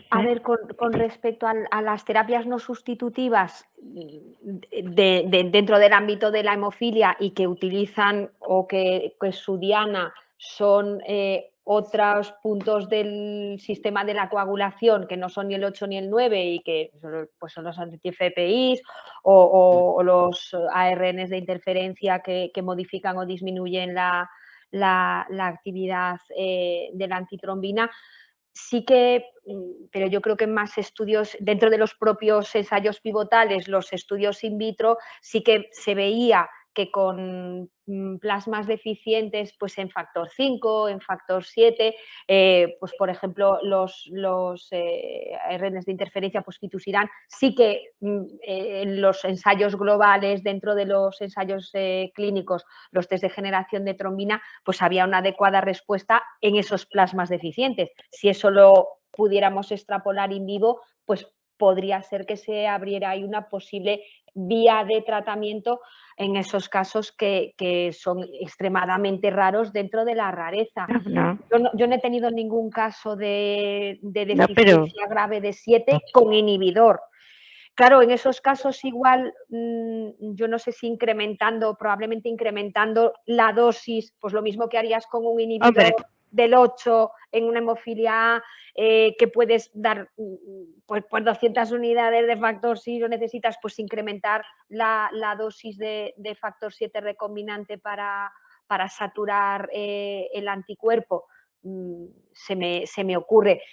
A ver, con respecto a las terapias no sustitutivas dentro del ámbito de la hemofilia y que utilizan o que su diana son otros puntos del sistema de la coagulación que no son ni el 8 ni el 9 y que pues son los anti-FPIs o los ARNs de interferencia que modifican o disminuyen la actividad de la antitrombina. Sí que, pero yo creo que en más estudios, dentro de los propios ensayos pivotales, los estudios in vitro, sí que se veía que con plasmas deficientes pues en factor 5, en factor 7, pues por ejemplo los ARNs de interferencia pues fitusiran, sí que en los ensayos globales, dentro de los ensayos clínicos, los test de generación de trombina, pues había una adecuada respuesta en esos plasmas deficientes. Si eso lo pudiéramos extrapolar in vivo, pues podría ser que se abriera ahí una posible vía de tratamiento en esos casos que son extremadamente raros dentro de la rareza. No. Yo no he tenido ningún caso de deficiencia grave de 7 con inhibidor. Claro, en esos casos igual, yo no sé si probablemente incrementando la dosis, pues lo mismo que harías con un inhibidor del 8 en una hemofilia A, que puedes dar pues 200 unidades de factor, si lo necesitas, pues incrementar la dosis de factor 7 recombinante para saturar el anticuerpo, se me ocurre.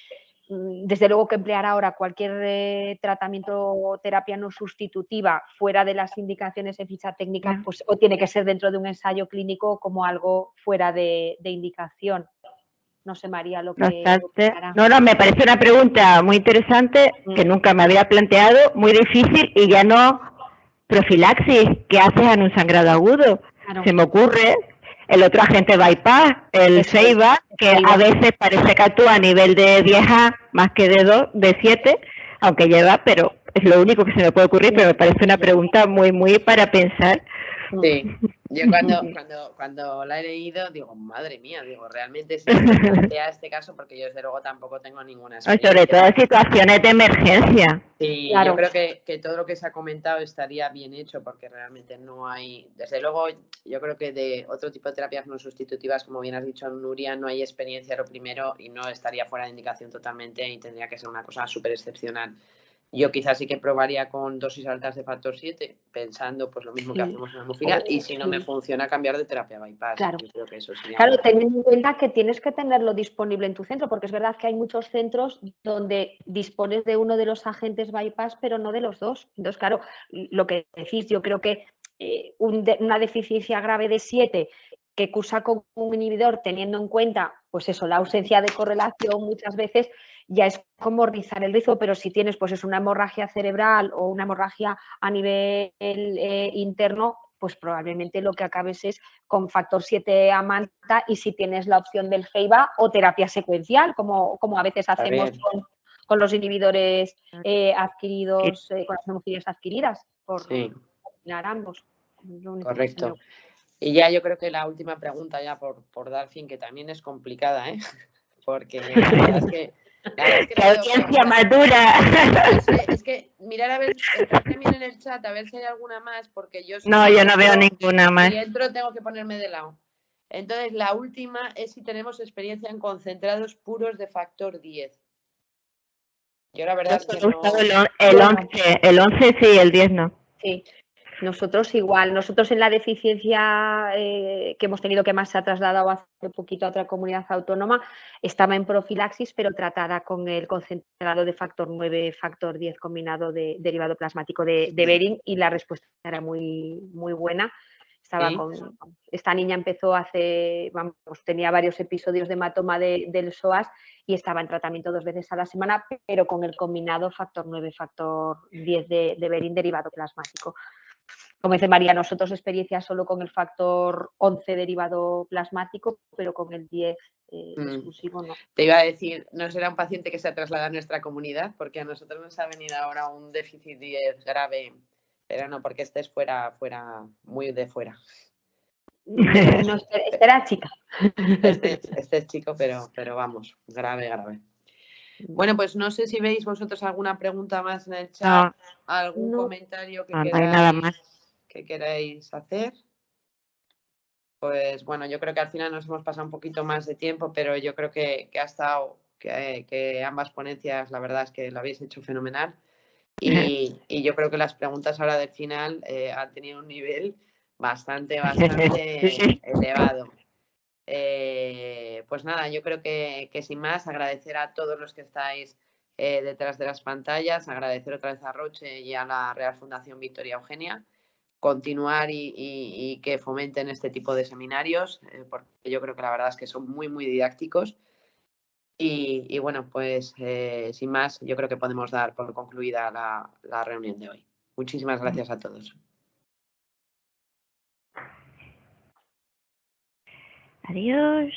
Desde luego que emplear ahora cualquier tratamiento o terapia no sustitutiva fuera de las indicaciones en ficha técnica, pues o tiene que ser dentro de un ensayo clínico como algo fuera de indicación. No sé, María, lo No que obstante, hará. no, me parece una pregunta muy interesante que nunca me había planteado, muy difícil y ya no profilaxis. ¿Qué haces en un sangrado agudo? Claro. Se me ocurre el otro agente bypass, el Eso es, Ceiba, que Ceiba. a veces parece que actúa a nivel de 10A más que de 2, de 7, aunque lleva, pero es lo único que se me puede ocurrir, pero me parece una pregunta muy para pensar. Sí, yo cuando la he leído digo, madre mía, digo, realmente si se plantea este caso, porque yo desde luego tampoco tengo ninguna experiencia. Sobre todo en situaciones de emergencia. Sí, Claro. yo creo que todo lo que se ha comentado estaría bien hecho porque realmente no hay, desde luego, yo creo que de otro tipo de terapias no sustitutivas, como bien has dicho, Nuria, no hay experiencia lo primero y no estaría fuera de indicación totalmente y tendría que ser una cosa súper excepcional. Yo quizás sí que probaría con dosis altas de factor 7, pensando pues lo mismo que hacemos en la hemofilia, y si no me funciona, cambiar de terapia bypass. Claro. Yo creo que eso sería Claro, teniendo en cuenta que tienes que tenerlo disponible en tu centro, porque es verdad que hay muchos centros donde dispones de uno de los agentes bypass, pero no de los dos. Entonces, claro, lo que decís, yo creo que una deficiencia grave de 7 que cursa con un inhibidor, teniendo en cuenta, pues eso, la ausencia de correlación muchas veces, ya es como rizar el rizo, pero si tienes pues es una hemorragia cerebral o una hemorragia a nivel interno, pues probablemente lo que acabes es con factor 7 a manta y si tienes la opción del Ceiba o terapia secuencial, como a veces hacemos con los inhibidores adquiridos, con las hemofilias adquiridas, por combinar ambos. Correcto. Y ya yo creo que la última pregunta, ya por dar fin, que también es complicada, ¿eh? Porque la verdad es que la audiencia madura. Es que mirar a ver, entrar también en el chat a ver si hay alguna más, porque yo yo no veo ninguna más. Si entro tengo que ponerme de lado. Entonces, la última es si tenemos experiencia en concentrados puros de factor 10. Yo la verdad es que no... El 11 sí, el 10 no. Sí. Nosotros igual, nosotros en la deficiencia que hemos tenido, que más se ha trasladado hace poquito a otra comunidad autónoma, estaba en profilaxis, pero tratada con el concentrado de factor 9, factor 10 combinado de derivado plasmático de Behring, y la respuesta era muy buena. Esta niña empezó tenía varios episodios de hematoma del psoas y estaba en tratamiento 2 veces a la semana, pero con el combinado factor 9, factor 10 de Behring derivado plasmático. Como dice María, nosotros experiencia solo con el factor 11 derivado plasmático, pero con el 10 exclusivo no. Te iba a decir, no será un paciente que se ha trasladado a nuestra comunidad, porque a nosotros nos ha venido ahora un déficit 10 grave, pero no, porque este es fuera, muy de fuera. No, este era chica. Este es chico, pero vamos, grave. Bueno, pues no sé si veis vosotros alguna pregunta más en el chat, algún comentario que queráis hacer. Pues bueno, yo creo que al final nos hemos pasado un poquito más de tiempo, pero yo creo que ha estado, que ambas ponencias, la verdad es que lo habéis hecho fenomenal. Y yo creo que las preguntas ahora del final han tenido un nivel bastante elevado. Pues nada, yo creo que sin más, agradecer a todos los que estáis detrás de las pantallas, agradecer otra vez a Roche y a la Real Fundación Victoria Eugenia, continuar y que fomenten este tipo de seminarios, porque yo creo que la verdad es que son muy didácticos. Y bueno, pues sin más, yo creo que podemos dar por concluida la reunión de hoy. Muchísimas gracias a todos. Adiós.